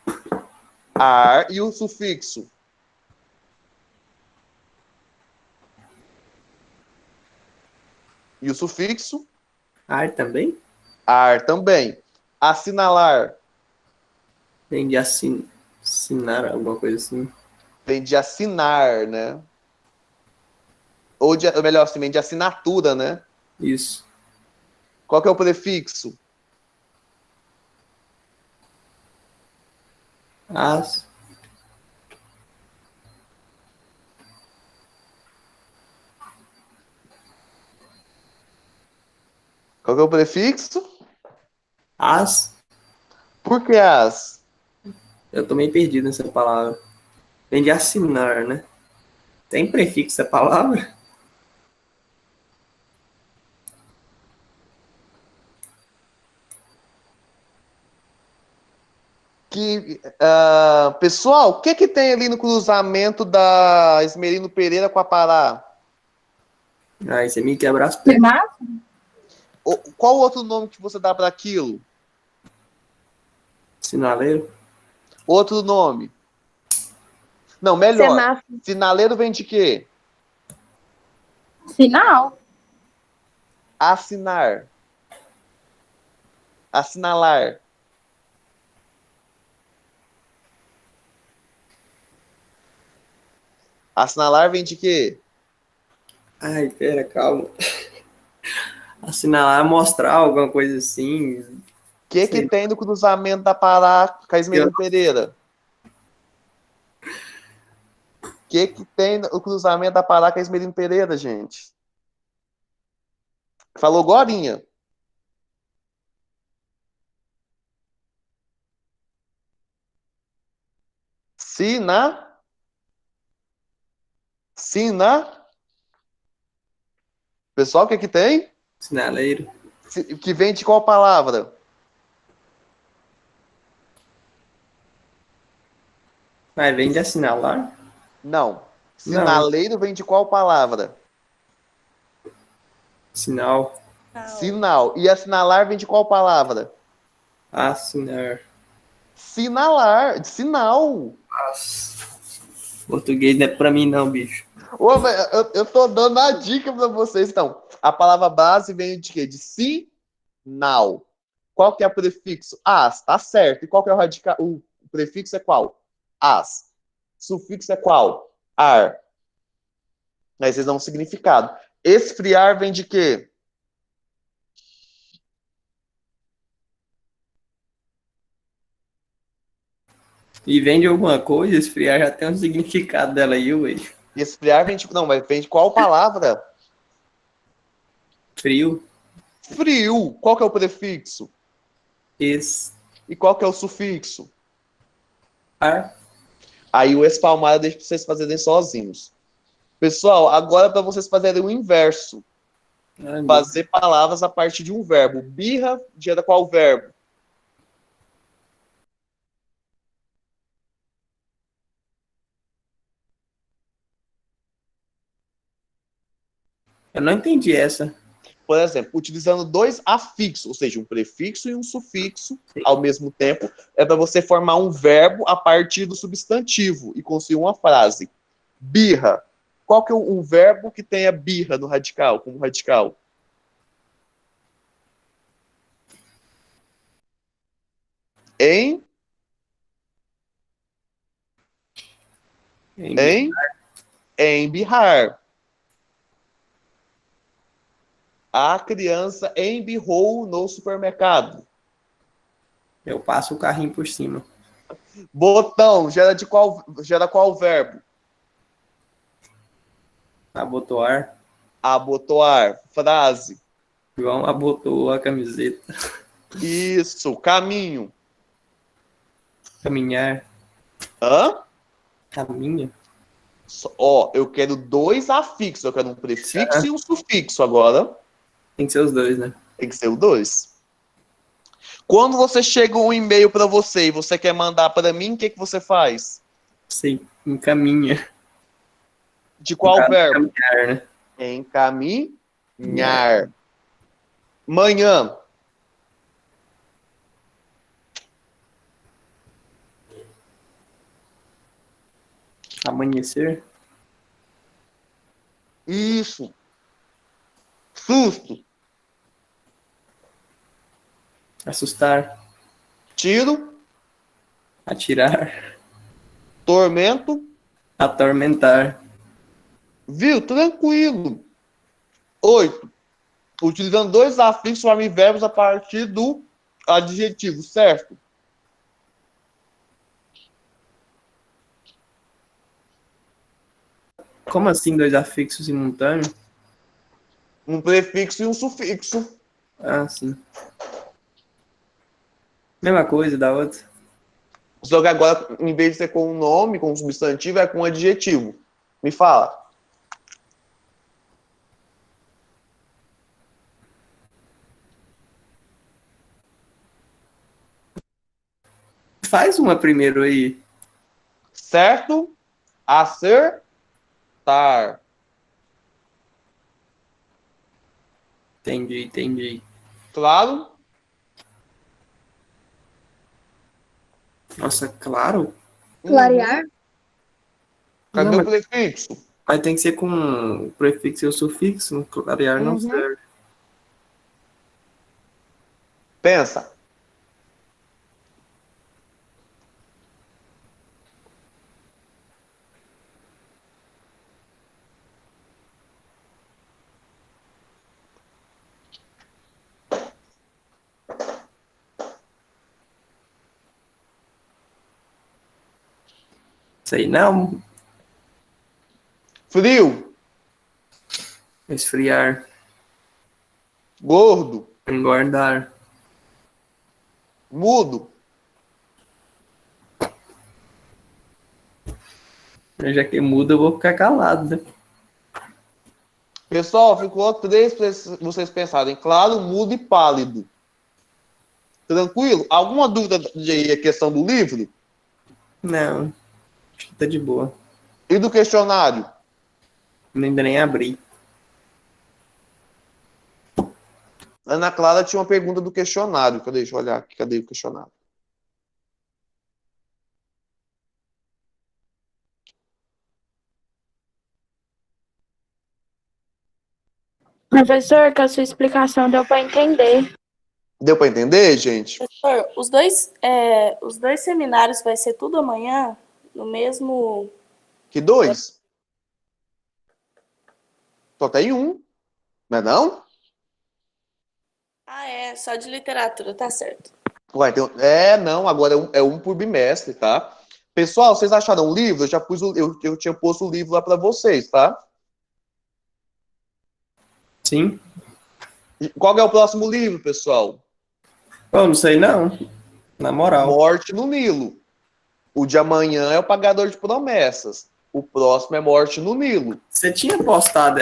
Speaker 2: Ar. E o sufixo? E o sufixo?
Speaker 1: Ar também?
Speaker 2: Ar também. Assinalar.
Speaker 1: Vem de assinar, alguma coisa assim.
Speaker 2: Vem de assinar, né? Ou melhor assim, vem de assinatura, né?
Speaker 1: Isso.
Speaker 2: Qual que é o prefixo?
Speaker 1: As.
Speaker 2: Qual que é o prefixo?
Speaker 1: As.
Speaker 2: Por que as?
Speaker 1: Eu tô meio perdido nessa palavra. Vem de assinar, né? Tem prefixo essa palavra?
Speaker 2: Pessoal, o que tem ali no cruzamento da Esmerino Pereira com a Pará?
Speaker 1: Aí você me quebra as pernas.
Speaker 3: Semáforo?
Speaker 2: Qual outro nome que você dá para aquilo?
Speaker 1: Sinaleiro?
Speaker 2: Outro nome? Não, melhor.
Speaker 5: Semáforo.
Speaker 2: Sinaleiro vem de quê?
Speaker 3: Sinal.
Speaker 2: Assinar. Assinalar. Assinalar vem de quê?
Speaker 1: Ai, pera, calma. Assinalar, mostrar alguma coisa assim.
Speaker 2: O que tem no cruzamento da Pará com a Esmerino Pereira? O que tem no cruzamento da Pará com a Esmerino Pereira, gente? Falou gorinha. Sina. Pessoal, o que tem?
Speaker 1: Sinaleiro.
Speaker 2: Que vem de qual palavra?
Speaker 1: Mas vem de assinalar?
Speaker 2: Não. Sinaleiro vem de qual palavra?
Speaker 1: Sinal.
Speaker 2: Sinal. E assinalar vem de qual palavra?
Speaker 1: Assinar.
Speaker 2: Sinalar. Sinal.
Speaker 1: Nossa. Português não é pra mim não, bicho.
Speaker 2: Ô, eu tô dando a dica pra vocês, então. A palavra base vem de quê? De sinal. Qual que é o prefixo? As, tá certo. E qual que é o radical? O prefixo é qual? As. Sufixo é qual? Ar. Aí vocês dão um significado. Esfriar vem de quê?
Speaker 1: E vem de alguma coisa, esfriar já tem um significado dela aí, ué.
Speaker 2: Esfriar vem de... Não, mas vem de qual palavra?
Speaker 1: Frio.
Speaker 2: Frio. Qual que é o prefixo? E qual que é o sufixo?
Speaker 1: Ar.
Speaker 2: Aí o espalmado deixa pra vocês fazerem sozinhos. Pessoal, agora para vocês fazerem o inverso. Fazer palavras a partir de um verbo. Birra, gera qual verbo?
Speaker 1: Eu não entendi essa.
Speaker 2: Por exemplo, utilizando dois afixos, ou seja, um prefixo e um sufixo ao mesmo tempo, é para você formar um verbo a partir do substantivo e construir uma frase. Birra. Qual que é um verbo que tenha birra no radical, como radical? Em? Em? Embirrar. A criança embirrou no supermercado.
Speaker 1: Eu passo o carrinho por cima.
Speaker 2: Botão, gera qual verbo?
Speaker 1: Abotoar.
Speaker 2: Abotoar. Frase.
Speaker 1: João abotoou a camiseta.
Speaker 2: Isso. Caminho.
Speaker 1: Caminhar.
Speaker 2: Hã?
Speaker 1: Caminha.
Speaker 2: Ó, eu quero dois afixos. Eu quero um prefixo e um sufixo agora.
Speaker 1: Tem que ser os dois, né?
Speaker 2: Tem que ser o dois. Quando você chega um e-mail para você e você quer mandar para mim, o que você faz?
Speaker 1: Você encaminha.
Speaker 2: De qual verbo?
Speaker 1: Encaminhar, né?
Speaker 2: Encaminhar. Manhã.
Speaker 1: Amanhecer.
Speaker 2: Isso. Susto.
Speaker 1: Assustar.
Speaker 2: Tiro.
Speaker 1: Atirar.
Speaker 2: Tormento.
Speaker 1: Atormentar.
Speaker 2: Viu? Tranquilo. 8. Utilizando dois afixos, forme verbos a partir do adjetivo, certo?
Speaker 1: Como assim dois afixos simultâneos?
Speaker 2: Um prefixo e um sufixo.
Speaker 1: Ah, sim. Mesma coisa da outra.
Speaker 2: Só que agora, em vez de ser com um nome, com um substantivo, é com um adjetivo. Me fala.
Speaker 1: Faz uma primeiro aí.
Speaker 2: Certo? Acertar.
Speaker 1: Entendi.
Speaker 2: Claro?
Speaker 1: Nossa, claro.
Speaker 5: Clarear?
Speaker 2: Cadê
Speaker 1: Não,
Speaker 2: o prefixo?
Speaker 1: mas tem que ser com o prefixo e o sufixo. Clarear não serve.
Speaker 2: Pensa.
Speaker 1: Sei não.
Speaker 2: Frio.
Speaker 1: Esfriar.
Speaker 2: Gordo.
Speaker 1: Engordar.
Speaker 2: Mudo.
Speaker 1: Já que muda, eu vou ficar calado, né?
Speaker 2: Pessoal, ficou 3 para vocês pensarem. Claro, mudo e pálido. Tranquilo? Alguma dúvida de questão do livro?
Speaker 1: Não. Acho que tá de boa.
Speaker 2: E do questionário?
Speaker 1: Ainda nem abri.
Speaker 2: Ana Clara tinha uma pergunta do questionário. Cadê? Deixa eu olhar aqui. Cadê o questionário?
Speaker 3: Professor, que a sua explicação deu para entender.
Speaker 2: Deu para entender, gente?
Speaker 4: Professor, os dois seminários vai ser tudo amanhã, no mesmo...
Speaker 2: Que 2? Só tem um. Não é não?
Speaker 4: Ah, é, só de literatura, tá certo.
Speaker 2: Ué, não, agora é um por bimestre, tá? Pessoal, vocês acharam o livro? Eu já pus eu tinha posto o livro lá para vocês, tá?
Speaker 1: Sim.
Speaker 2: Qual é o próximo livro, pessoal?
Speaker 1: Pô, não sei não. Na moral.
Speaker 2: Morte no Nilo. O de amanhã é o Pagador de Promessas. O próximo é Morte no Nilo.
Speaker 1: Você tinha postado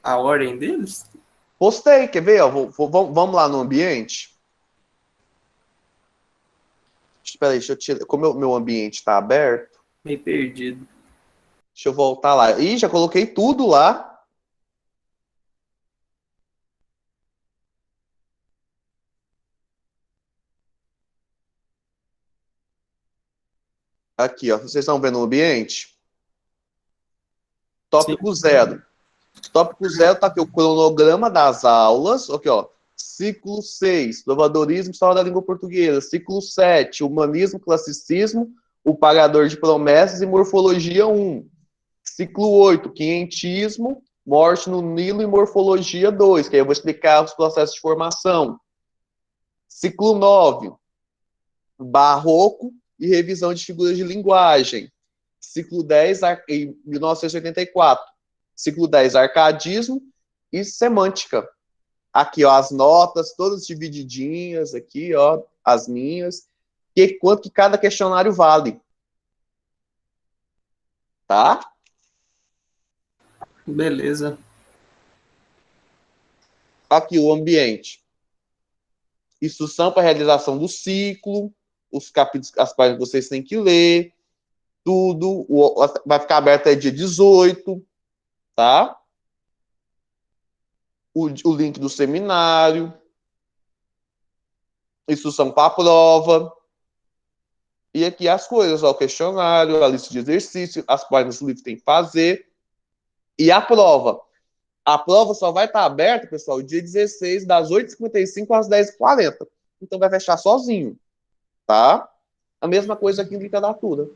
Speaker 1: a ordem deles?
Speaker 2: Postei, quer ver? Ó, vamos lá no ambiente? Espera aí, deixa eu tirar. Como meu ambiente está aberto,
Speaker 1: Meio perdido.
Speaker 2: deixa eu voltar lá. Ih, já coloquei tudo lá. Aqui, ó. Vocês estão vendo o ambiente? Tópico 0. Tópico 0 tá aqui o cronograma das aulas. Aqui, ó. Ciclo 6, provadorismo, história da língua portuguesa. Ciclo 7, humanismo, classicismo, o pagador de promessas e morfologia 1. Ciclo 8, quinhentismo, morte no Nilo e morfologia 2, que aí eu vou explicar os processos de formação. Ciclo 9, barroco e revisão de figuras de linguagem. Ciclo 10, em 1984. Ciclo 10, arcadismo e semântica. Aqui, ó, as notas, todas divididinhas, aqui, ó, as minhas. E quanto que cada questionário vale. Tá?
Speaker 1: Beleza.
Speaker 2: Aqui, o ambiente. Instrução para realização do ciclo, os capítulos, as páginas que vocês têm que ler, tudo. Vai ficar aberto até dia 18, tá? O link do seminário, instrução para a prova, e aqui as coisas, ó, o questionário, a lista de exercícios, as páginas do livro que tem que fazer, e a prova. A prova só vai estar aberta, pessoal, dia 16, das 8h55 às 10h40. Então vai fechar sozinho, tá? A mesma coisa aqui em literatura.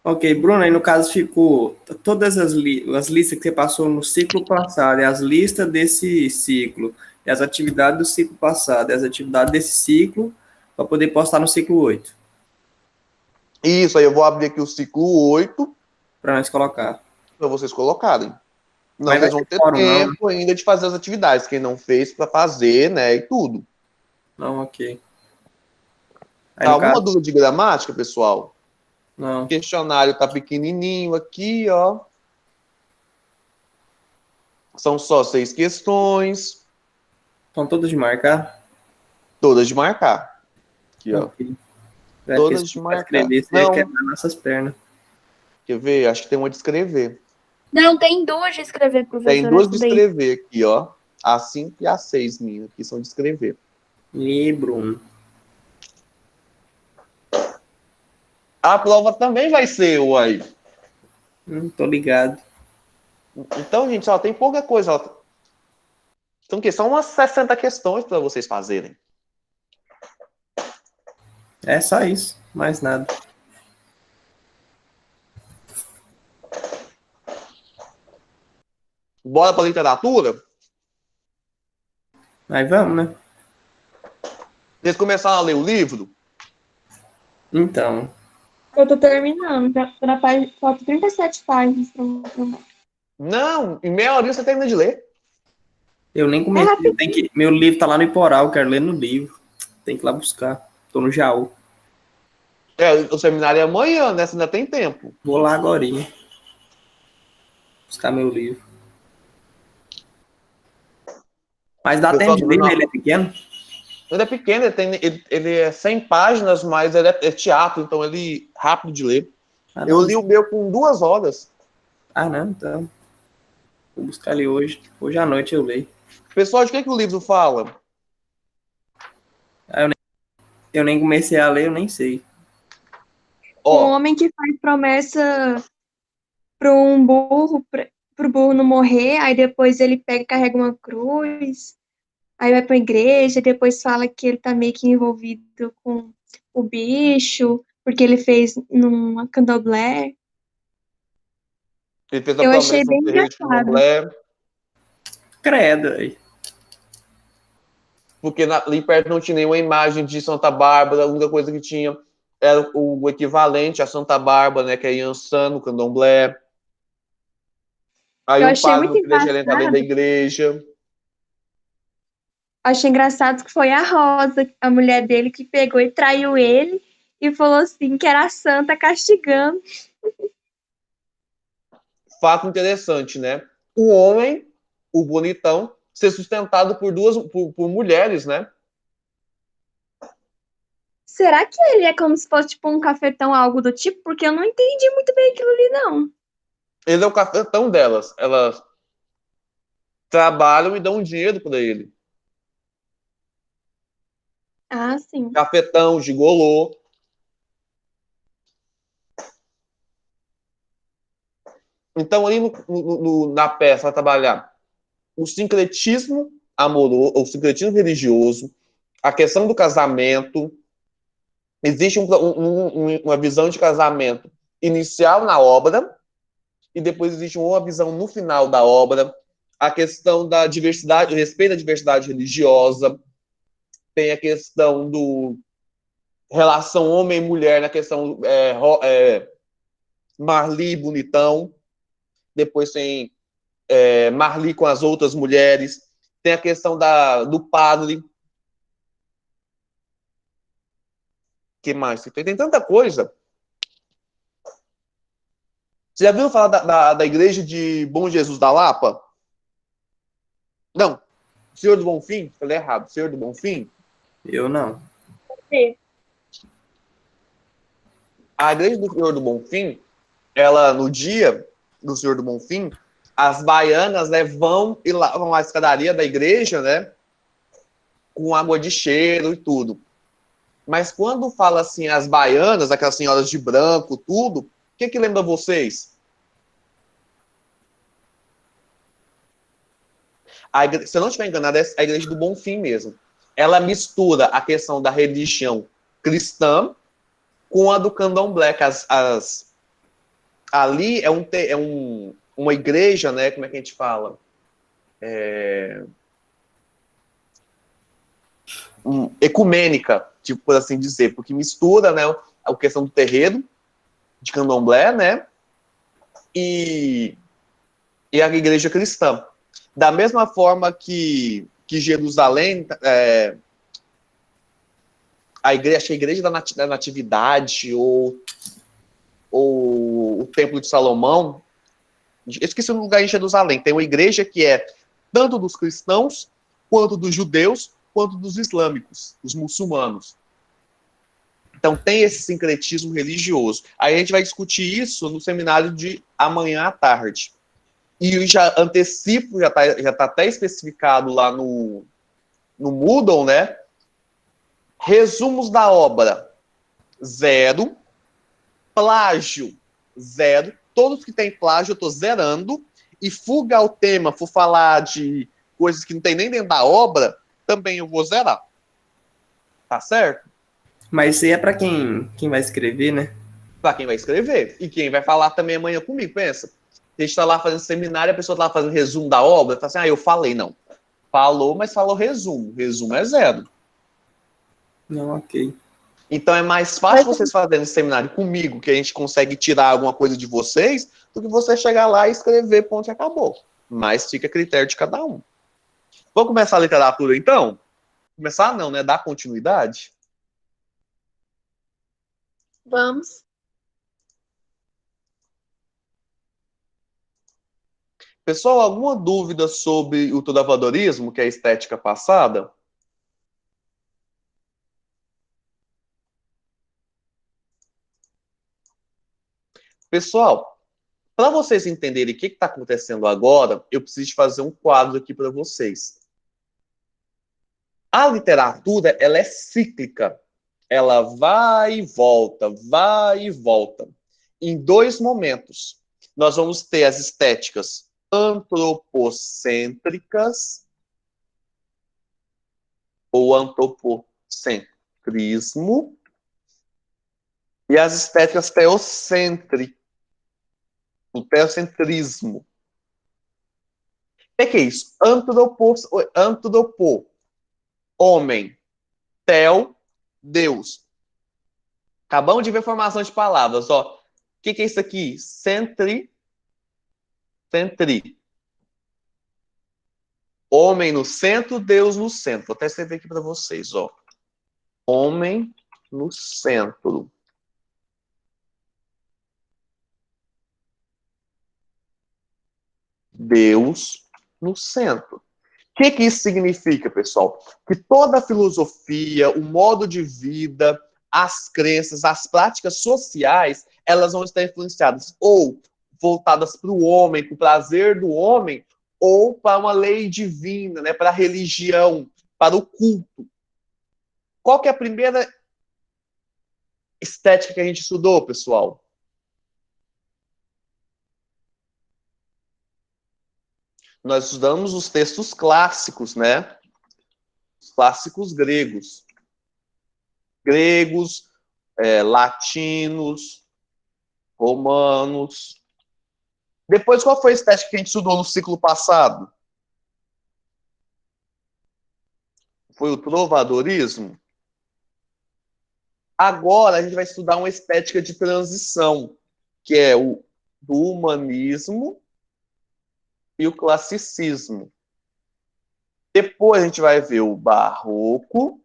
Speaker 1: Ok, Bruno, aí no caso ficou todas as listas que você passou no ciclo passado, e as listas desse ciclo, e as atividades do ciclo passado, e as atividades desse ciclo, para poder postar no ciclo 8,
Speaker 2: Isso, aí eu vou abrir aqui o ciclo 8
Speaker 1: para nós colocar.
Speaker 2: para vocês colocarem. Não,
Speaker 1: Mas vai
Speaker 2: vocês vão
Speaker 1: ter
Speaker 2: ter
Speaker 1: fórum, não, né?
Speaker 2: tempo ainda de fazer as atividades. Quem não fez para fazer, né, e tudo.
Speaker 1: Não, ok. Aí no
Speaker 2: Alguma
Speaker 1: caso,
Speaker 2: dúvida de gramática, pessoal?
Speaker 1: não.
Speaker 2: O questionário tá pequenininho aqui, ó. São só 6 questões,
Speaker 1: São todas de marcar?
Speaker 2: todas de marcar. Aqui, ó.
Speaker 1: Ok. É porque
Speaker 2: Todas
Speaker 1: se
Speaker 2: de
Speaker 1: for
Speaker 2: marcar.
Speaker 1: escrever, você ia
Speaker 2: Não,
Speaker 1: quebrar nossas pernas.
Speaker 2: quer ver? Acho que tem uma de escrever.
Speaker 3: Não, tem duas de escrever,
Speaker 2: Tem
Speaker 3: professora.
Speaker 2: duas de
Speaker 3: Essa daí.
Speaker 2: escrever aqui, ó. A 5 e a 6, minha, que são de escrever.
Speaker 1: E, Bruno.
Speaker 2: A prova também vai ser, uai.
Speaker 1: Tô ligado.
Speaker 2: Então, gente, ó, tem pouca coisa. Ó. Então, que são umas 60 questões para vocês fazerem.
Speaker 1: É só isso, mais nada.
Speaker 2: Bora para literatura?
Speaker 1: Aí vamos, né?
Speaker 2: Vocês começaram a ler o livro?
Speaker 1: Então,
Speaker 5: Eu tô terminando, já tô na página, falta 37 páginas pra eu.
Speaker 2: Não, em meia hora você termina de ler.
Speaker 1: eu nem
Speaker 5: É
Speaker 1: comecei.
Speaker 5: rapidinho.
Speaker 1: Meu livro tá lá no Iporal, eu quero ler no livro. Tem que ir lá buscar. Tô no Jaú.
Speaker 2: É, o seminário é amanhã, né? Você ainda tem tempo.
Speaker 1: Vou lá agorinha. Buscar meu livro. Mas dá tempo
Speaker 2: Pessoal,
Speaker 1: de ler, né? Ele é pequeno?
Speaker 2: ele é pequeno, ele é 100 páginas, mas ele é teatro, então ele é rápido de ler.
Speaker 1: Ah,
Speaker 2: Eu
Speaker 1: não.
Speaker 2: li o meu com 2 horas.
Speaker 1: Ah, não, então. Vou buscar ele hoje. Hoje à noite eu leio.
Speaker 2: Pessoal, de que o livro fala?
Speaker 1: Ah, eu nem comecei a ler, eu nem sei.
Speaker 5: Um
Speaker 2: Ó,
Speaker 5: homem que faz promessa para um burro, pro burro não morrer, aí depois ele pega e carrega uma cruz, aí vai pra igreja, depois fala que ele tá meio que envolvido com o bicho, porque ele fez numa candomblé.
Speaker 2: ele fez a
Speaker 5: Eu achei
Speaker 2: promessa no
Speaker 5: bem
Speaker 2: terreiro de
Speaker 5: engraçado.
Speaker 2: Candomblé,
Speaker 1: Credo aí.
Speaker 2: porque ali perto não tinha nenhuma imagem de Santa Bárbara, a única coisa que tinha era o equivalente a Santa Bárbara, né, que é Yansan, no Candomblé. Aí
Speaker 5: Eu
Speaker 2: o
Speaker 5: achei
Speaker 2: padre
Speaker 5: muito
Speaker 2: não queria deixar ele entrar dentro da
Speaker 5: engraçado.
Speaker 2: igreja.
Speaker 5: Achei engraçado que foi a Rosa, a mulher dele, que pegou e traiu ele e falou assim que era a santa castigando.
Speaker 2: Fato interessante, né? O homem, o bonitão, ser sustentado por mulheres, né?
Speaker 5: Será que ele é como se fosse tipo um cafetão, algo do tipo? Porque eu não entendi muito bem aquilo ali, não.
Speaker 2: Ele é o cafetão delas. Elas trabalham e dão dinheiro para ele.
Speaker 5: Ah, sim.
Speaker 2: Cafetão, gigolô. Então, ali na peça vai trabalhar o sincretismo amoroso, o sincretismo religioso, a questão do casamento. Existe uma visão de casamento inicial na obra, e depois existe uma visão no final da obra. A questão da diversidade, o respeito à diversidade religiosa, tem a questão do relação homem e mulher, na questão Marli bonitão, depois tem Marli com as outras mulheres, tem a questão do padre, que mais? Tem tanta coisa. Você já viu falar da igreja de Bom Jesus da Lapa? Não, Senhor do Bonfim? Falei errado, Senhor do Bonfim?
Speaker 1: Eu não.
Speaker 4: Sim.
Speaker 2: A igreja do Senhor do Bonfim, ela, no dia do Senhor do Bonfim, as baianas, né, vão e lavam a escadaria da igreja, né, com água de cheiro e tudo. Mas quando fala assim, as baianas, aquelas senhoras de branco, tudo, o que lembra vocês? Se eu não estiver enganado, é a igreja do Bonfim mesmo. Ela mistura a questão da religião cristã com a do candomblé, que ali uma igreja, né? Como é que a gente fala? Ecumênica, tipo, por assim dizer, porque mistura, né, a questão do terreiro de candomblé, né? E a igreja cristã. Da mesma forma que Jerusalém, a igreja da Natividade, ou o Templo de Salomão, eu esqueci um lugar em Jerusalém, tem uma igreja que é tanto dos cristãos, quanto dos judeus, quanto dos islâmicos, dos muçulmanos. Então tem esse sincretismo religioso. Aí a gente vai discutir isso no seminário de amanhã à tarde. E já antecipo, já tá até especificado lá no Moodle, né? Resumos da obra: 0. Plágio: 0. Todos que tem plágio eu tô zerando. E fuga ao tema, for falar de coisas que não tem nem dentro da obra, também eu vou zerar. Tá certo?
Speaker 1: Mas isso aí é para quem vai escrever, né?
Speaker 2: Para quem vai escrever. E quem vai falar também amanhã comigo, pensa. A gente tá lá fazendo seminário, a pessoa tá lá fazendo resumo da obra, tá assim, eu falei, não. Falou, mas falou resumo. Resumo é 0.
Speaker 1: Não, ok.
Speaker 2: Então é mais fácil vocês fazerem esse seminário comigo, que a gente consegue tirar alguma coisa de vocês, do que você chegar lá e escrever, ponto e acabou. Mas fica a critério de cada um. Vamos começar a literatura, então? Começar não, né? Dar continuidade?
Speaker 5: Vamos.
Speaker 2: Pessoal, alguma dúvida sobre o trovadorismo, que é a estética passada? Pessoal, para vocês entenderem o que está acontecendo agora, eu preciso fazer um quadro aqui para vocês. A literatura, ela é cíclica. Ela vai e volta, vai e volta. Em 2 momentos, nós vamos ter as estéticas antropocêntricas ou antropocentrismo e as estéticas teocêntricas, o teocentrismo. O que é isso? Antropo, homem, tel, Deus. Acabamos de ver formação de palavras. Ó. O que é isso aqui? Centri. Homem no centro, Deus no centro. Vou até escrever aqui para vocês. Ó. Homem no centro. Deus no centro. O que isso significa, pessoal? Que toda a filosofia, o modo de vida, as crenças, as práticas sociais, elas vão estar influenciadas ou voltadas para o homem, para o prazer do homem, ou para uma lei divina, né, para a religião, para o culto. Qual que é a primeira estética que a gente estudou, pessoal? Nós estudamos os textos clássicos, né? Os clássicos gregos. Gregos, latinos, romanos. Depois, qual foi a estética que a gente estudou no ciclo passado? Foi o trovadorismo. Agora a gente vai estudar uma estética de transição, que é o do humanismo e o classicismo. Depois a gente vai ver o barroco,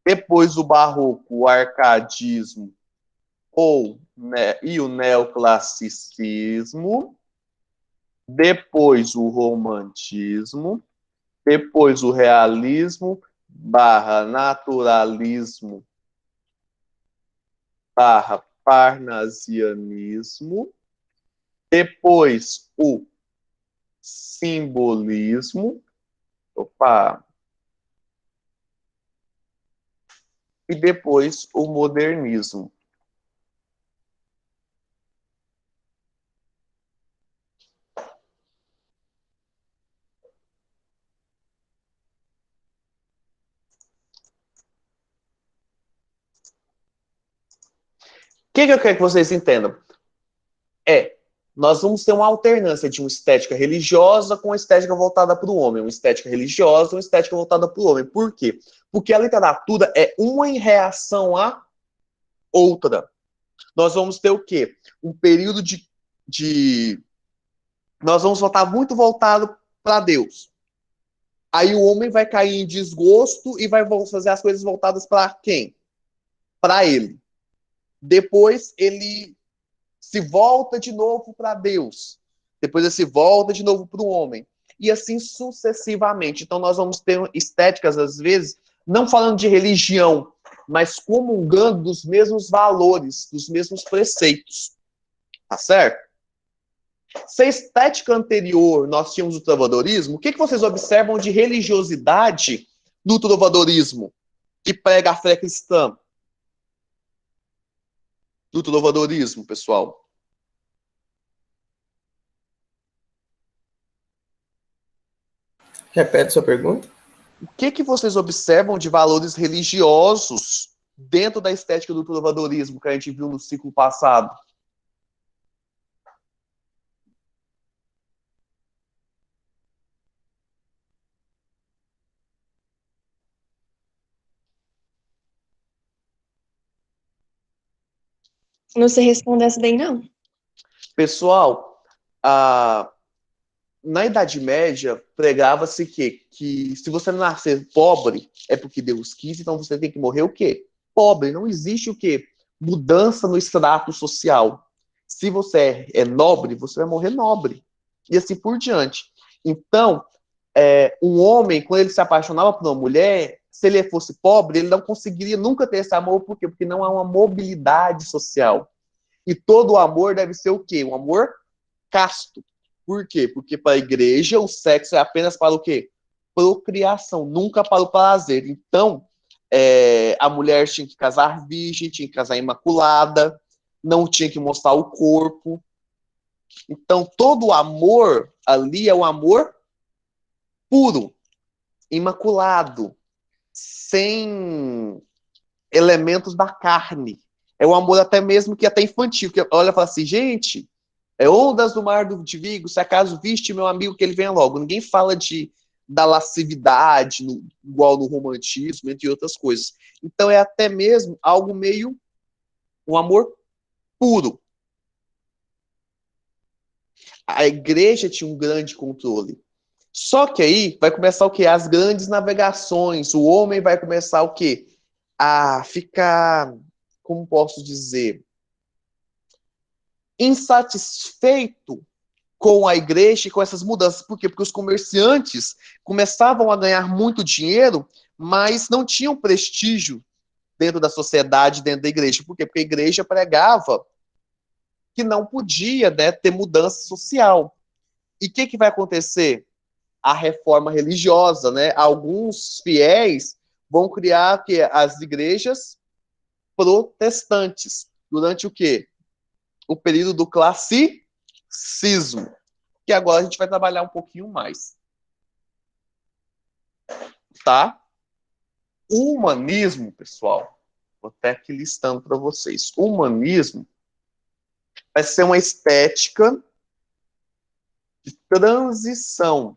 Speaker 2: depois do barroco, o arcadismo e o neoclassicismo, depois o romantismo, depois o realismo / naturalismo / parnasianismo, depois o simbolismo, e depois o modernismo. O que eu quero que vocês entendam? Nós vamos ter uma alternância de uma estética religiosa com uma estética voltada para o homem, uma estética religiosa, uma estética voltada para o homem. Por quê? Porque a literatura é uma em reação à outra. Nós vamos ter o quê? Um período nós vamos estar muito voltado para Deus. Aí o homem vai cair em desgosto e vai fazer as coisas voltadas para quem? Para ele. Depois ele se volta de novo para Deus. Depois ele se volta de novo para o homem. E assim sucessivamente. Então nós vamos ter estéticas, às vezes, não falando de religião, mas comungando dos mesmos valores, dos mesmos preceitos. Tá certo? Se a estética anterior nós tínhamos o trovadorismo, o que vocês observam de religiosidade no trovadorismo, que prega a fé cristã? Do trovadorismo, pessoal.
Speaker 1: Repete sua pergunta.
Speaker 2: O que vocês observam de valores religiosos dentro da estética do trovadorismo que a gente viu no ciclo passado?
Speaker 5: Não sei responder essa daí, não.
Speaker 2: Pessoal, na Idade Média, pregava-se que se você nascer pobre, é porque Deus quis, então você tem que morrer o quê? Pobre. Não existe o quê? Mudança no extrato social. Se você é nobre, você vai morrer nobre. E assim por diante. Então, um homem, quando ele se apaixonava por uma mulher, se ele fosse pobre, ele não conseguiria nunca ter esse amor. Por quê? Porque não há uma mobilidade social. E todo amor deve ser o quê? Um amor casto. Por quê? Porque para a igreja o sexo é apenas para o quê? Procriação, nunca para o prazer. Então, a mulher tinha que casar virgem, tinha que casar imaculada, não tinha que mostrar o corpo. Então, todo amor ali é um amor puro, imaculado, sem elementos da carne. É um amor até mesmo que até infantil, que olha e fala assim, gente, ondas do mar de Vigo, se acaso viste meu amigo que ele venha logo. Ninguém fala da lascividade, igual no romantismo, entre outras coisas. Então é até mesmo algo meio um amor puro. A igreja tinha um grande controle. Só que aí vai começar o quê? As grandes navegações. O homem vai começar o quê? A ficar, como posso dizer, insatisfeito com a igreja e com essas mudanças. Por quê? Porque os comerciantes começavam a ganhar muito dinheiro, mas não tinham prestígio dentro da sociedade, dentro da igreja. Por quê? Porque a igreja pregava que não podia, né, ter mudança social. E o que vai acontecer? A reforma religiosa, né? Alguns fiéis vão criar as igrejas protestantes. Durante o quê? O período do classicismo. que agora a gente vai trabalhar um pouquinho mais. Tá? O humanismo, pessoal, vou até aqui listando para vocês. O humanismo vai ser uma estética de transição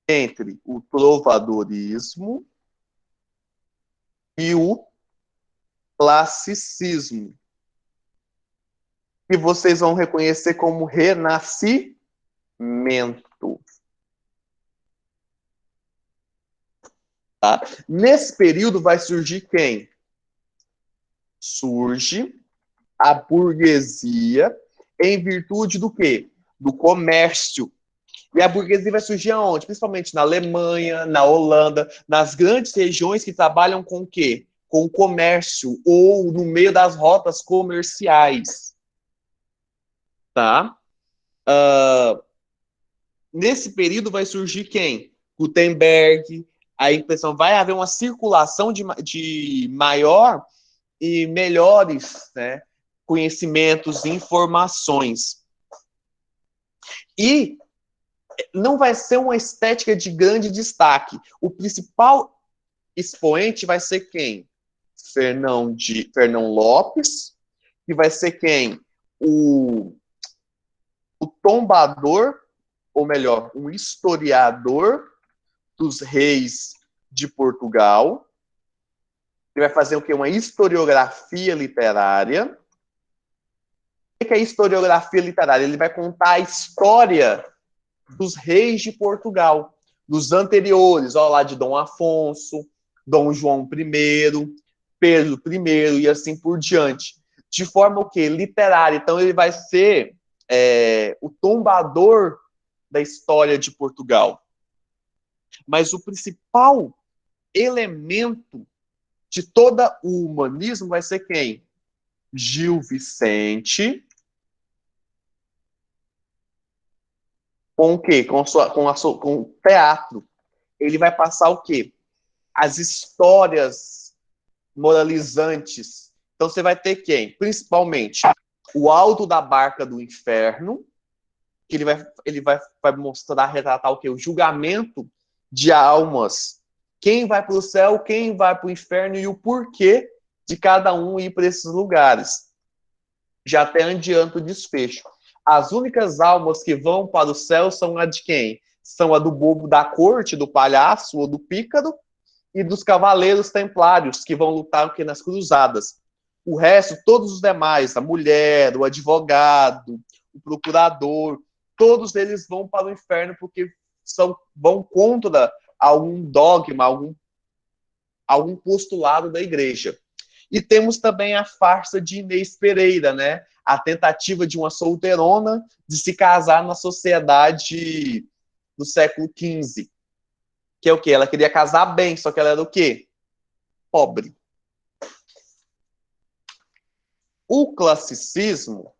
Speaker 2: entre o trovadorismo e o classicismo, que vocês vão reconhecer como renascimento. Tá? Nesse período vai surgir quem? Surge a burguesia em virtude do quê? Do comércio. E a burguesia vai surgir aonde? Principalmente na Alemanha, na Holanda, nas grandes regiões que trabalham com o quê? Com o comércio, ou no meio das rotas comerciais. Tá? Nesse período vai surgir quem? Gutenberg. A impressão vai haver uma circulação de maior e melhores, né, conhecimentos, informações. E não vai ser uma estética de grande destaque. O principal expoente vai ser quem? Fernão Lopes, que vai ser quem? O tombador, ou melhor, um historiador dos reis de Portugal. Ele vai fazer o quê? Uma historiografia literária. O que é historiografia literária? Ele vai contar a história dos reis de Portugal, dos anteriores, ó, lá de Dom Afonso, Dom João I, Pedro I e assim por diante. De forma o quê? Literária. Então ele vai ser o tombador da história de Portugal. Mas o principal elemento de todo o humanismo vai ser quem? Gil Vicente. Com o quê? Com o teatro. Ele vai passar o quê? As histórias moralizantes. Então você vai ter quem? Principalmente o Alto da Barca do Inferno, que ele vai mostrar, retratar o quê? O julgamento de almas. Quem vai para o céu, quem vai para o inferno e o porquê de cada um ir para esses lugares. Já até adianto o desfecho. As únicas almas que vão para o céu são a de quem? São a do bobo da corte, do palhaço ou do pícaro, e dos cavaleiros templários, que vão lutar o quê? Nas cruzadas. O resto, todos os demais, a mulher, o advogado, o procurador, todos eles vão para o inferno porque vão contra algum dogma, algum postulado da igreja. E temos também a farsa de Inês Pereira, né? A tentativa de uma solteirona de se casar na sociedade do século XV. Que é o quê? Ela queria casar bem, só que ela era o quê? Pobre. O classicismo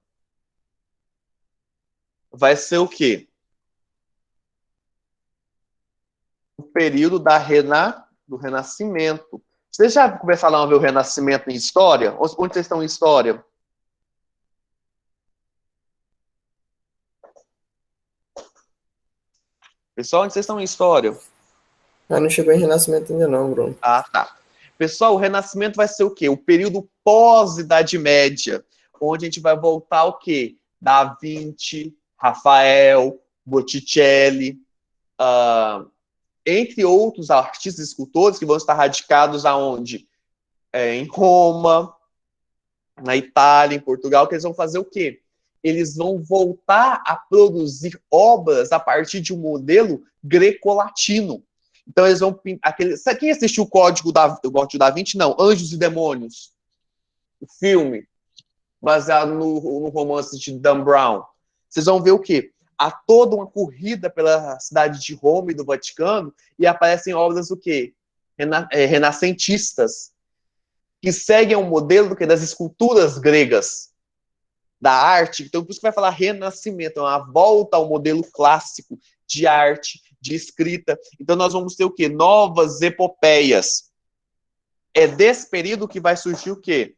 Speaker 2: vai ser o quê? O período do Renascimento. Vocês já começaram a ver o Renascimento em história? Onde vocês estão em história? Pessoal, onde vocês estão em história?
Speaker 1: Não chegou em Renascimento ainda não, Bruno.
Speaker 2: Ah, tá. Pessoal, o Renascimento vai ser o quê? O período pós-Idade Média, onde a gente vai voltar o quê? Da Vinci, Rafael, Botticelli, entre outros artistas e escultores que vão estar radicados aonde? Em Roma, na Itália, em Portugal, que eles vão fazer o quê? Eles vão voltar a produzir obras a partir de um modelo greco-latino. Então eles vão pintar quem assistiu o Código da Vinci? Não, Anjos e Demônios. O filme, baseado no romance de Dan Brown. Vocês vão ver o quê? Há toda uma corrida pela cidade de Roma e do Vaticano e aparecem obras do quê? Renascentistas, que seguem o modelo do quê? Das esculturas gregas, da arte. Então, por isso que vai falar renascimento, é uma volta ao modelo clássico de arte, de escrita. Então, nós vamos ter o quê? Novas epopeias. É desse período que vai surgir o quê?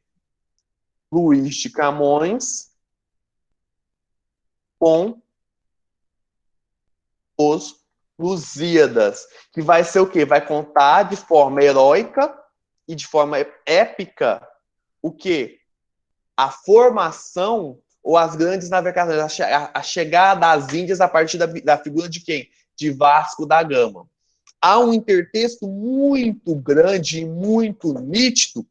Speaker 2: Luís de Camões com os Lusíadas, que vai ser o quê? Vai contar de forma heróica e de forma épica o quê? A formação ou as grandes navegações, a chegada às Índias a partir da figura de quem? De Vasco da Gama. Há um intertexto muito grande e muito nítido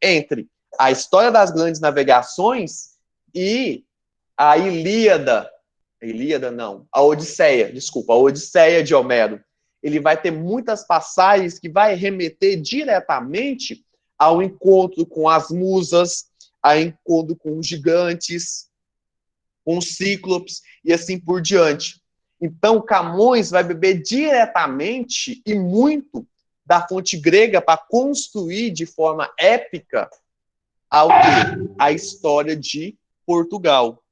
Speaker 2: entre a história das grandes navegações e a a Odisseia de Homero. Ele vai ter muitas passagens que vai remeter diretamente ao encontro com as musas, ao encontro com os gigantes, com os cíclopes e assim por diante. Então, Camões vai beber diretamente e muito da fonte grega para construir de forma épica a história de Portugal.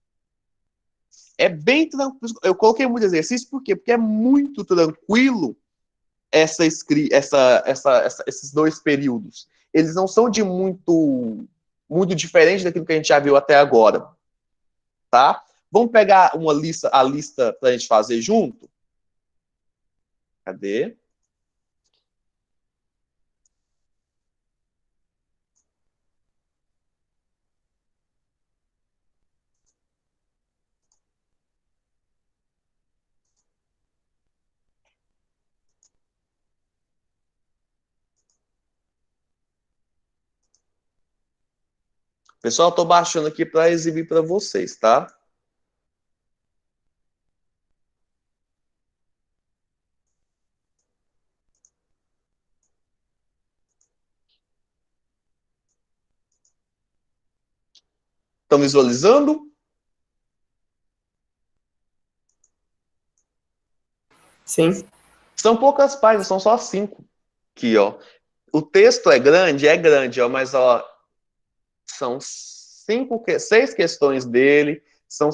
Speaker 2: É bem tranquilo. Eu coloquei muito exercício, por quê? Porque é muito tranquilo esses dois períodos. Eles não são de muito diferente daquilo que a gente já viu até agora. Tá? Vamos pegar a lista para a gente fazer junto? Cadê? Pessoal, estou baixando aqui para exibir para vocês, tá? Estão visualizando?
Speaker 1: Sim.
Speaker 2: São poucas páginas, são só 5. Aqui, ó. O texto é grande, ó, mas ó, são 6 questões dele, são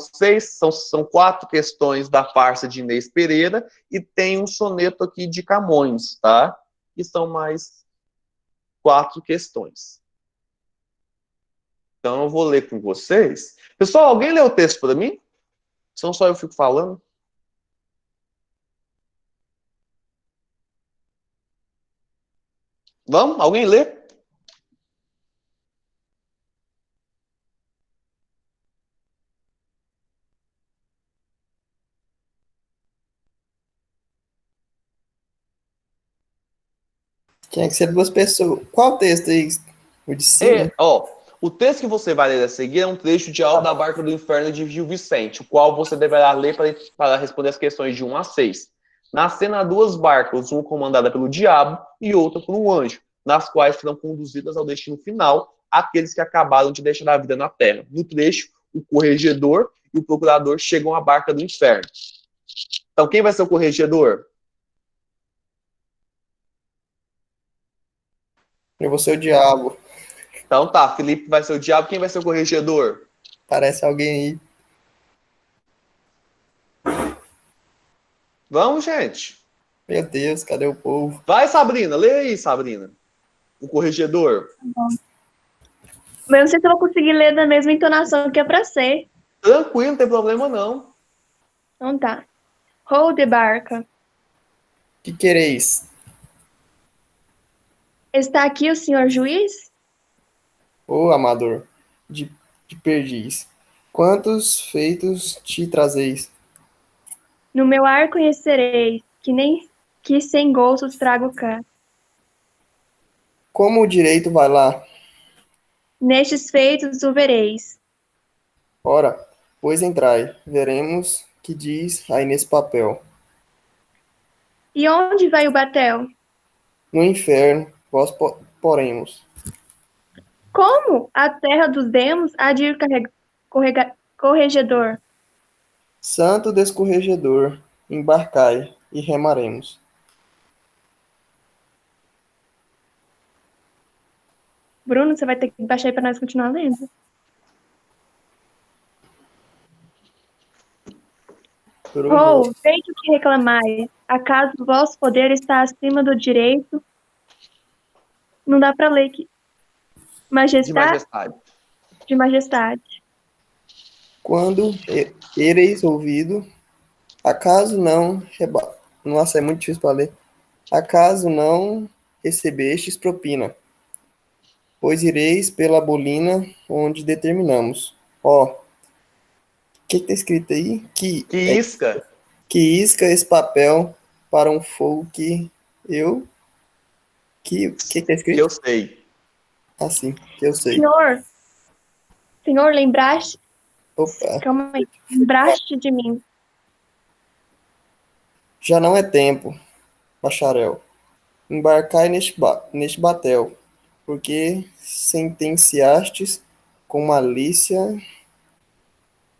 Speaker 2: 4 questões da farsa de Inês Pereira e tem um soneto aqui de Camões, tá? E são mais 4 questões. Então eu vou ler com vocês. Pessoal, alguém lê o texto para mim? Senão só eu fico falando. Vamos? Alguém lê?
Speaker 1: Tinha que ser duas pessoas. Qual texto aí? O de cima?
Speaker 2: O texto que você vai ler a seguir é um trecho de Alto da Barca do Inferno de Gil Vicente, o qual você deverá ler para responder as questões de 1 a 6. Na cena, há 2 barcas, uma comandada pelo diabo e outra por um anjo, nas quais serão conduzidas ao destino final aqueles que acabaram de deixar a vida na terra. No trecho, o corregedor e o procurador chegam à barca do inferno. Então, quem vai ser o corregedor?
Speaker 1: Eu vou ser o diabo.
Speaker 2: Então tá, Felipe vai ser o diabo, quem vai ser o corregedor?
Speaker 1: Parece alguém aí.
Speaker 2: Vamos, gente.
Speaker 1: Meu Deus, cadê o povo?
Speaker 2: Vai, Sabrina, lê aí, Sabrina. O corregedor.
Speaker 5: Mas eu não sei se eu vou conseguir ler da mesma entonação que é pra ser.
Speaker 2: Tranquilo, não tem problema não.
Speaker 5: Então tá. Hold the barca.
Speaker 1: Que quereis?
Speaker 5: Está aqui o senhor juiz?
Speaker 1: Ô amador, de perdiz, quantos feitos te trazeis?
Speaker 5: No meu ar conhecereis, que sem gostos trago cá.
Speaker 1: Como o direito vai lá?
Speaker 5: Nestes feitos o vereis.
Speaker 1: Ora, pois entrai, veremos que diz aí nesse papel.
Speaker 5: E onde vai o batel?
Speaker 1: No inferno vós poremos.
Speaker 5: Como? A terra dos demos há de ir corregedor.
Speaker 1: Santo descorregedor, embarcai e remaremos.
Speaker 5: Bruno, você vai ter que baixar aí para nós continuar lendo. Oh, veja o que reclamais. Acaso o vosso poder está acima do direito? Não dá para ler aqui. Majestade.
Speaker 2: De majestade.
Speaker 5: De majestade.
Speaker 1: quando ereis ouvido, acaso não Nossa, é muito difícil para ler. Acaso não recebestes propina, pois ireis pela bolina onde determinamos. Ó, o que está escrito aí?
Speaker 2: Que isca?
Speaker 1: Que isca esse papel para um fogo que eu... Que está
Speaker 2: Que
Speaker 1: escrito?
Speaker 2: eu sei.
Speaker 1: Assim, que eu sei.
Speaker 5: Senhor, lembraste?
Speaker 1: Opa,
Speaker 5: Calma aí. Lembraste de mim.
Speaker 1: já não é tempo, bacharel. Embarcai neste batel, porque sentenciastes com malícia...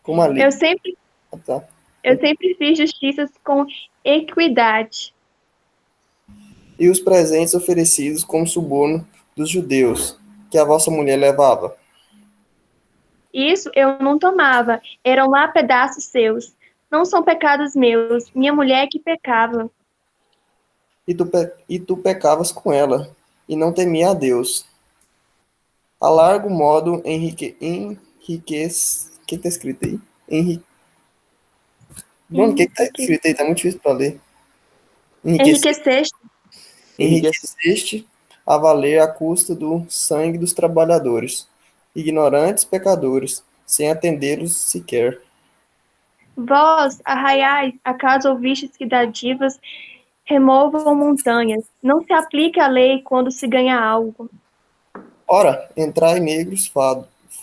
Speaker 1: Com
Speaker 5: Eu
Speaker 1: malícia.
Speaker 5: sempre,
Speaker 1: Tá.
Speaker 5: eu sempre fiz justiças com equidade.
Speaker 1: E os presentes oferecidos como suborno dos judeus, que a vossa mulher levava.
Speaker 5: Isso eu não tomava, eram lá pedaços seus. Não são pecados meus, minha mulher que pecava.
Speaker 1: E tu pecavas com ela, e não temia a Deus. A largo modo enriquece... O que está escrito aí? Bruno, o que está escrito aí? Está muito difícil para ler.
Speaker 5: Enriqueceste.
Speaker 1: Enriqueceste a valer a custa do sangue dos trabalhadores, ignorantes pecadores, sem atendê-los sequer.
Speaker 5: Vós, arraiais, acaso ouvistes que dádivas removam montanhas? Não se aplica a lei quando se ganha algo.
Speaker 1: Ora, entrai negros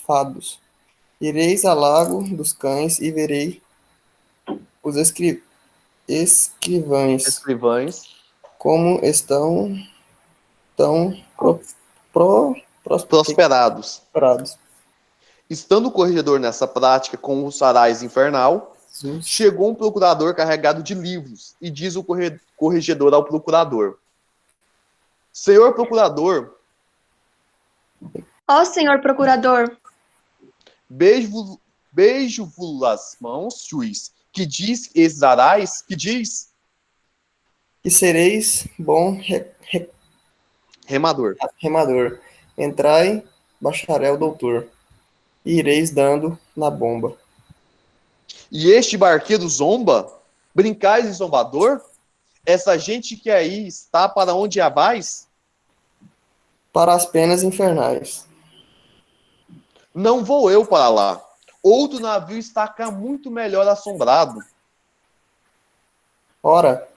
Speaker 1: fados, ireis a lago dos cães e verei os escrivães,
Speaker 2: Escrivães.
Speaker 1: como estão tão
Speaker 2: Prosperados.
Speaker 1: prosperados.
Speaker 2: Estando o corregedor nessa prática com os arais infernal,
Speaker 1: Jesus.
Speaker 2: chegou um procurador carregado de livros, e diz o corregedor ao procurador: Senhor procurador,
Speaker 5: Ó senhor procurador,
Speaker 2: beijo-vos as mãos, juiz, que diz esses arais, que diz
Speaker 1: Que sereis bom
Speaker 2: remador.
Speaker 1: remador. Entrai, bacharel doutor, e ireis dando na bomba.
Speaker 2: E este barqueiro zomba? Brincais de zombador? Essa gente que aí está para onde abais?
Speaker 1: Para as penas infernais.
Speaker 2: Não vou eu para lá. Outro navio está cá muito melhor assombrado.
Speaker 1: Ora,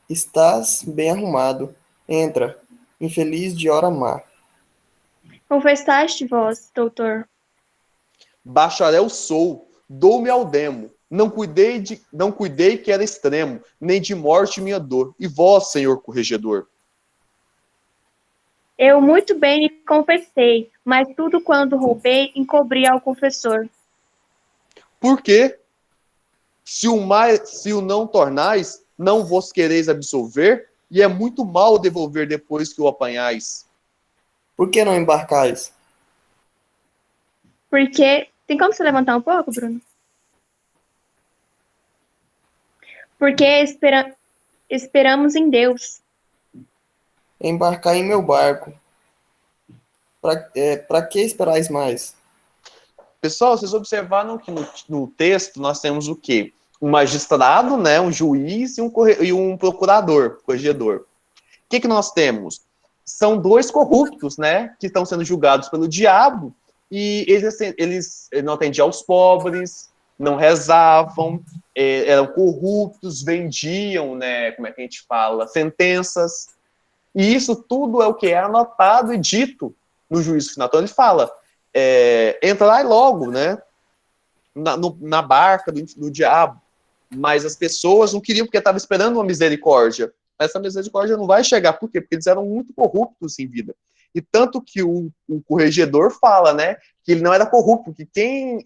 Speaker 1: estás bem arrumado. Entra, infeliz de hora má.
Speaker 5: confessaste vós, doutor.
Speaker 2: Bacharel sou, dou-me ao demo. Não cuidei que era extremo, nem de morte minha dor. E vós, senhor corregedor?
Speaker 5: Eu muito bem lhe confessei, mas tudo quando roubei, encobri ao confessor.
Speaker 2: Por quê? Se o não tornais, não vos quereis absolver, e é muito mal devolver depois que o apanhais.
Speaker 1: Por que não embarcais?
Speaker 5: Porque. Tem como você levantar um pouco, Bruno? Porque esperamos em Deus.
Speaker 1: Embarcai em meu barco. Para que esperais mais?
Speaker 2: Pessoal, vocês observaram que no texto nós temos o quê? Um magistrado, né, um juiz e um procurador, corregedor. O que nós temos? São dois corruptos, né, que estão sendo julgados pelo diabo, e eles não atendiam aos pobres, não rezavam, eram corruptos, vendiam, né, como é que a gente fala, sentenças. E isso tudo é o que é anotado e dito no juízo final. Então ele fala, entrai logo, né, na barca do diabo. Mas as pessoas não queriam porque estavam esperando uma misericórdia. Essa misericórdia não vai chegar. Por quê? Porque eles eram muito corruptos em vida. E tanto que o corregedor fala, né, que ele não era corrupto, que quem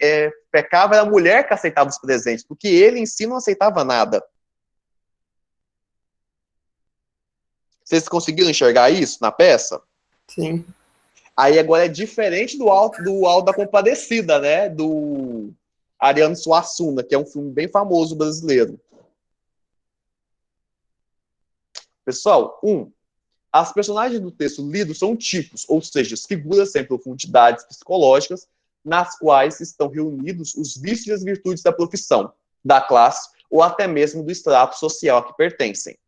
Speaker 2: pecava era a mulher que aceitava os presentes, porque ele em si não aceitava nada. Vocês conseguiram enxergar isso na peça?
Speaker 1: Sim.
Speaker 2: Aí agora é diferente do Alto da Compadecida, né, do Ariano Suassuna, que é um filme bem famoso brasileiro. Pessoal, as personagens do texto lido são tipos, ou seja, figuras sem profundidades psicológicas, nas quais estão reunidos os vícios e as virtudes da profissão, da classe ou até mesmo do extrato social a que pertencem.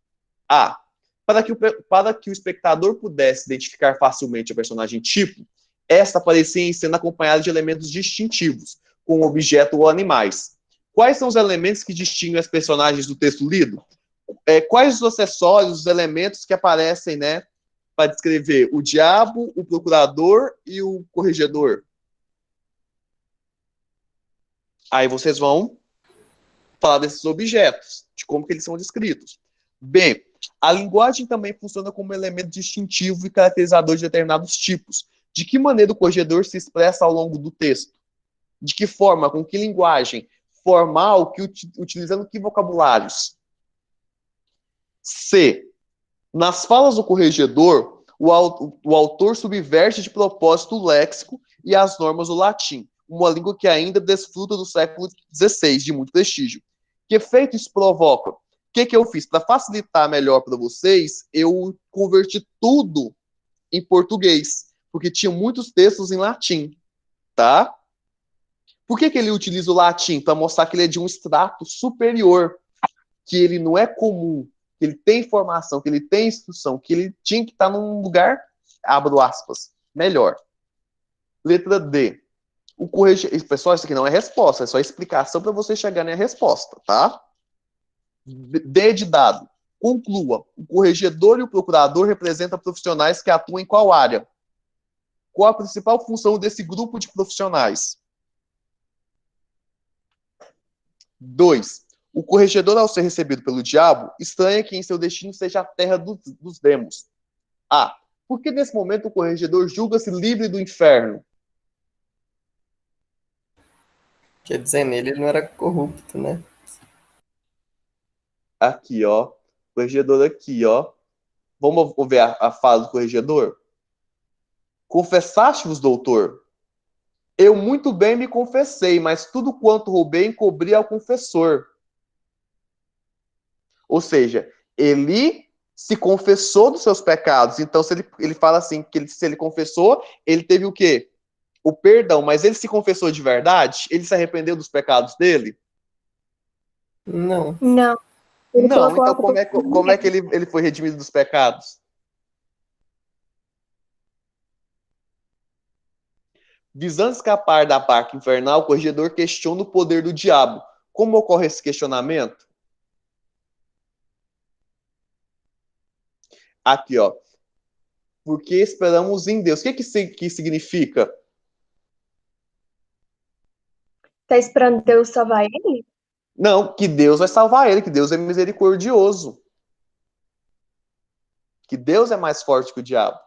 Speaker 2: A. Para que o espectador pudesse identificar facilmente o personagem tipo, esta aparecia em cena acompanhada de elementos distintivos, com objeto ou animais. Quais são os elementos que distinguem os personagens do texto lido? Quais os acessórios, os elementos que aparecem, né, para descrever o diabo, o procurador e o corregedor? Aí vocês vão falar desses objetos, de como que eles são descritos. B. A linguagem também funciona como elemento distintivo e caracterizador de determinados tipos. De que maneira o corregedor se expressa ao longo do texto? De que forma, com que linguagem formal, utilizando que vocabulários? C. Nas falas do corregedor, o autor subverte de propósito o léxico e as normas do latim, uma língua que ainda desfruta do século XVI de muito prestígio. Que efeito isso provoca? O que eu fiz? Para facilitar melhor para vocês, eu converti tudo em português, porque tinha muitos textos em latim, tá? Por que ele utiliza o latim? Para mostrar que ele é de um extrato superior, que ele não é comum, que ele tem informação, que ele tem instrução, que ele tinha que estar num lugar, abro aspas, melhor. Letra D. O corregedor... Pessoal, isso aqui não é resposta, é só explicação para você chegar na resposta, tá? D de dado. Conclua. O corregedor e o procurador representam profissionais que atuam em qual área? Qual a principal função desse grupo de profissionais? 2. O corregedor, ao ser recebido pelo diabo, estranha que em seu destino seja a terra dos demos. A. Por que nesse momento o corregedor julga-se livre do inferno?
Speaker 1: Quer dizer, nele ele não era corrupto, né?
Speaker 2: Aqui, ó. Corregedor aqui, ó. Vamos ver a fala do corregedor? Confessaste-vos, doutor? Eu muito bem me confessei, mas tudo quanto roubei encobri ao confessor. Ou seja, ele se confessou dos seus pecados. Então, se ele fala assim, que se ele confessou, ele teve o quê? O perdão, mas ele se confessou de verdade? Ele se arrependeu dos pecados dele?
Speaker 1: Não.
Speaker 5: Não. Ele
Speaker 2: Não,
Speaker 5: colocou a
Speaker 2: então
Speaker 5: culpa
Speaker 2: como é que ele foi redimido dos pecados? Visando escapar da barca infernal, o corregedor questiona o poder do diabo. Como ocorre esse questionamento? Aqui, ó. Porque esperamos em Deus. O que significa?
Speaker 5: Tá esperando Deus salvar ele?
Speaker 2: Não, que Deus vai salvar ele, que Deus é misericordioso. Que Deus é mais forte que o diabo.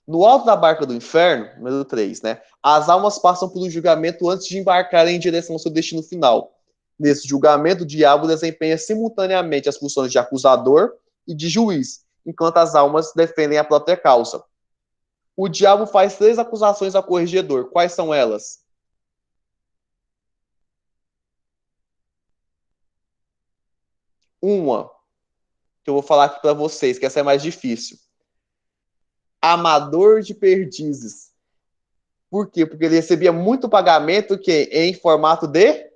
Speaker 2: No alto da barca do inferno, número 3, né? As almas passam pelo julgamento antes de embarcarem em direção ao seu destino final. Nesse julgamento, o diabo desempenha simultaneamente as funções de acusador e de juiz, enquanto as almas defendem a própria causa. O diabo faz 3 acusações ao corregedor. Quais são elas? Uma, que eu vou falar aqui para vocês, que essa é mais difícil. Amador de perdizes. Por quê? Porque ele recebia muito pagamento em formato de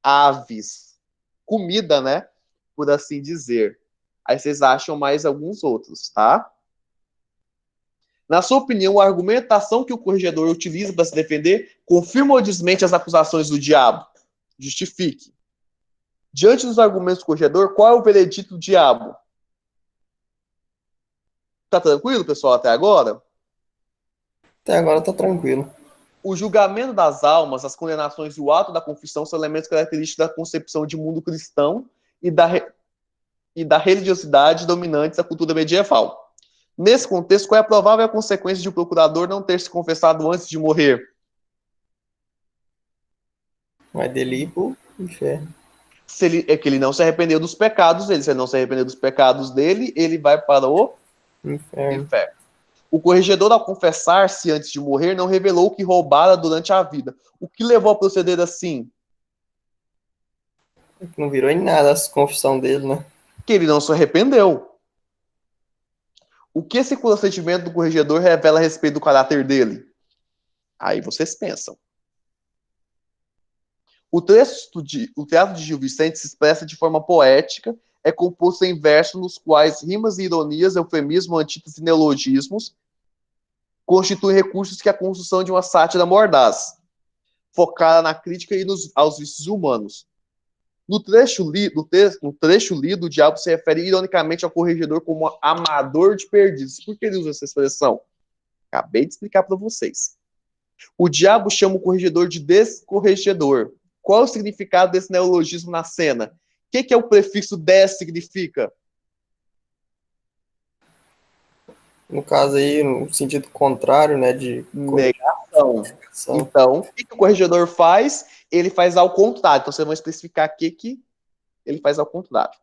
Speaker 2: aves. Comida, né? Por assim dizer. Aí vocês acham mais alguns outros, tá? Na sua opinião, a argumentação que o corregedor utiliza para se defender confirma ou desmente as acusações do diabo? Justifique. Diante dos argumentos do corregedor, qual é o veredito do diabo? Tá tranquilo, pessoal, até agora?
Speaker 1: Até agora tá tranquilo.
Speaker 2: O julgamento das almas, as condenações e o ato da confissão são elementos característicos da concepção de mundo cristão e da religiosidade dominantes da cultura medieval. Nesse contexto, qual é a provável consequência de o procurador não ter se confessado antes de morrer?
Speaker 1: Vai dele ir pro inferno.
Speaker 2: É que ele não se arrependeu dos pecados dele. Se ele não se arrependeu dos pecados dele, ele vai para o inferno. O corregedor, ao confessar-se antes de morrer, não revelou o que roubara durante a vida. O que levou a proceder assim?
Speaker 1: Não virou em nada a confissão dele, né?
Speaker 2: Que ele não se arrependeu. O que esse consentimento do corregedor revela a respeito do caráter dele? Aí vocês pensam. O Teatro de Gil Vicente se expressa de forma poética, é composto em versos nos quais rimas e ironias, eufemismo, antítese e neologismos constituem recursos que a construção de uma sátira mordaz, focada na crítica e aos vícios humanos. No trecho lido, o diabo se refere ironicamente ao corregedor como amador de perdizes. Por que ele usa essa expressão? Acabei de explicar para vocês. O diabo chama o corregedor de descorregedor. Qual é o significado desse neologismo na cena? O que é o prefixo des significa?
Speaker 1: No caso aí, no sentido contrário, né, de
Speaker 2: Negação.
Speaker 1: correção.
Speaker 2: Então, o que o corregedor faz? Ele faz ao contrário. Então, vocês vão especificar o que ele faz ao contrário.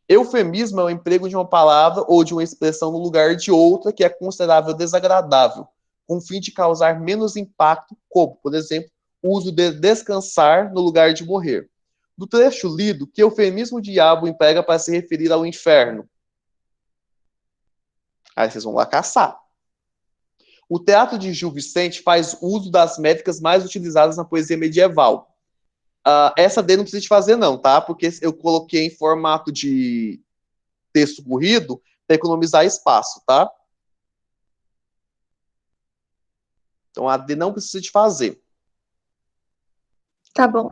Speaker 2: Eufemismo é o emprego de uma palavra ou de uma expressão no lugar de outra que é considerável desagradável, com o fim de causar menos impacto, como, por exemplo, o uso de descansar no lugar de morrer. Do trecho lido, que eufemismo o diabo emprega para se referir ao inferno? Aí vocês vão lá caçar. O teatro de Gil Vicente faz uso das métricas mais utilizadas na poesia medieval. Essa D não precisa de fazer não, tá? Porque eu coloquei em formato de texto corrido para economizar espaço, tá? Então a D não precisa de fazer.
Speaker 5: Tá bom.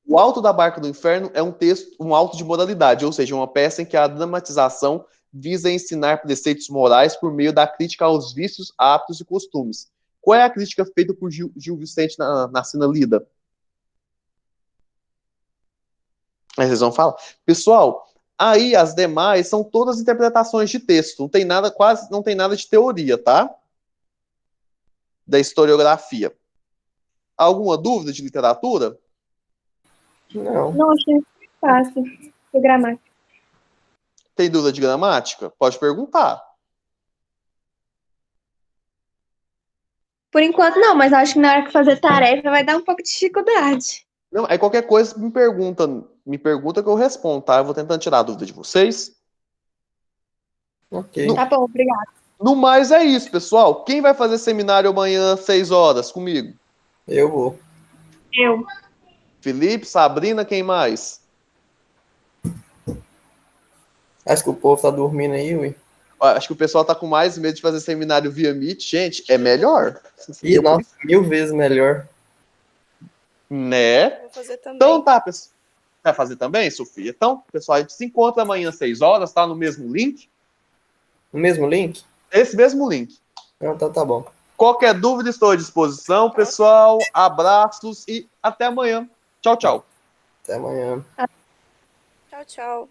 Speaker 2: O Alto da Barca do Inferno é um auto de moralidade, ou seja, uma peça em que a dramatização visa ensinar preceitos morais por meio da crítica aos vícios, hábitos e costumes. Qual é a crítica feita por Gil Vicente na cena lida? Aí vocês vão falar. Pessoal, aí as demais são todas interpretações de texto. Não tem nada, quase não tem nada de teoria, tá? Da historiografia. Alguma dúvida de literatura?
Speaker 1: Não.
Speaker 5: Não, achei fácil. O gramática.
Speaker 2: Tem dúvida de gramática? Pode perguntar.
Speaker 5: Por enquanto, não, mas acho que na hora que fazer tarefa vai dar um pouco de dificuldade.
Speaker 2: Não, aí qualquer coisa me pergunta que eu respondo, tá? Eu vou tentando tirar a dúvida de vocês.
Speaker 1: Ok.
Speaker 5: Tá bom, obrigada.
Speaker 2: No mais é isso, pessoal. Quem vai fazer seminário amanhã às 6 horas comigo?
Speaker 1: Eu vou.
Speaker 5: Eu.
Speaker 2: Felipe, Sabrina, quem mais?
Speaker 1: Acho que o povo tá dormindo aí, ui.
Speaker 2: Acho que o pessoal tá com mais medo de fazer seminário via Meet. Gente, é melhor.
Speaker 1: Ih, nossa, 1000 vezes melhor.
Speaker 2: Né?
Speaker 4: Vou fazer também.
Speaker 2: Então tá, pessoal. Vai fazer também, Sofia? Então, pessoal, a gente se encontra amanhã às 6 horas, tá? No mesmo link.
Speaker 1: No mesmo link?
Speaker 2: Esse mesmo link.
Speaker 1: Então tá bom.
Speaker 2: Qualquer dúvida, estou à disposição, pessoal. Abraços e até amanhã. Tchau, tchau.
Speaker 1: Até amanhã.
Speaker 4: Tchau, tchau.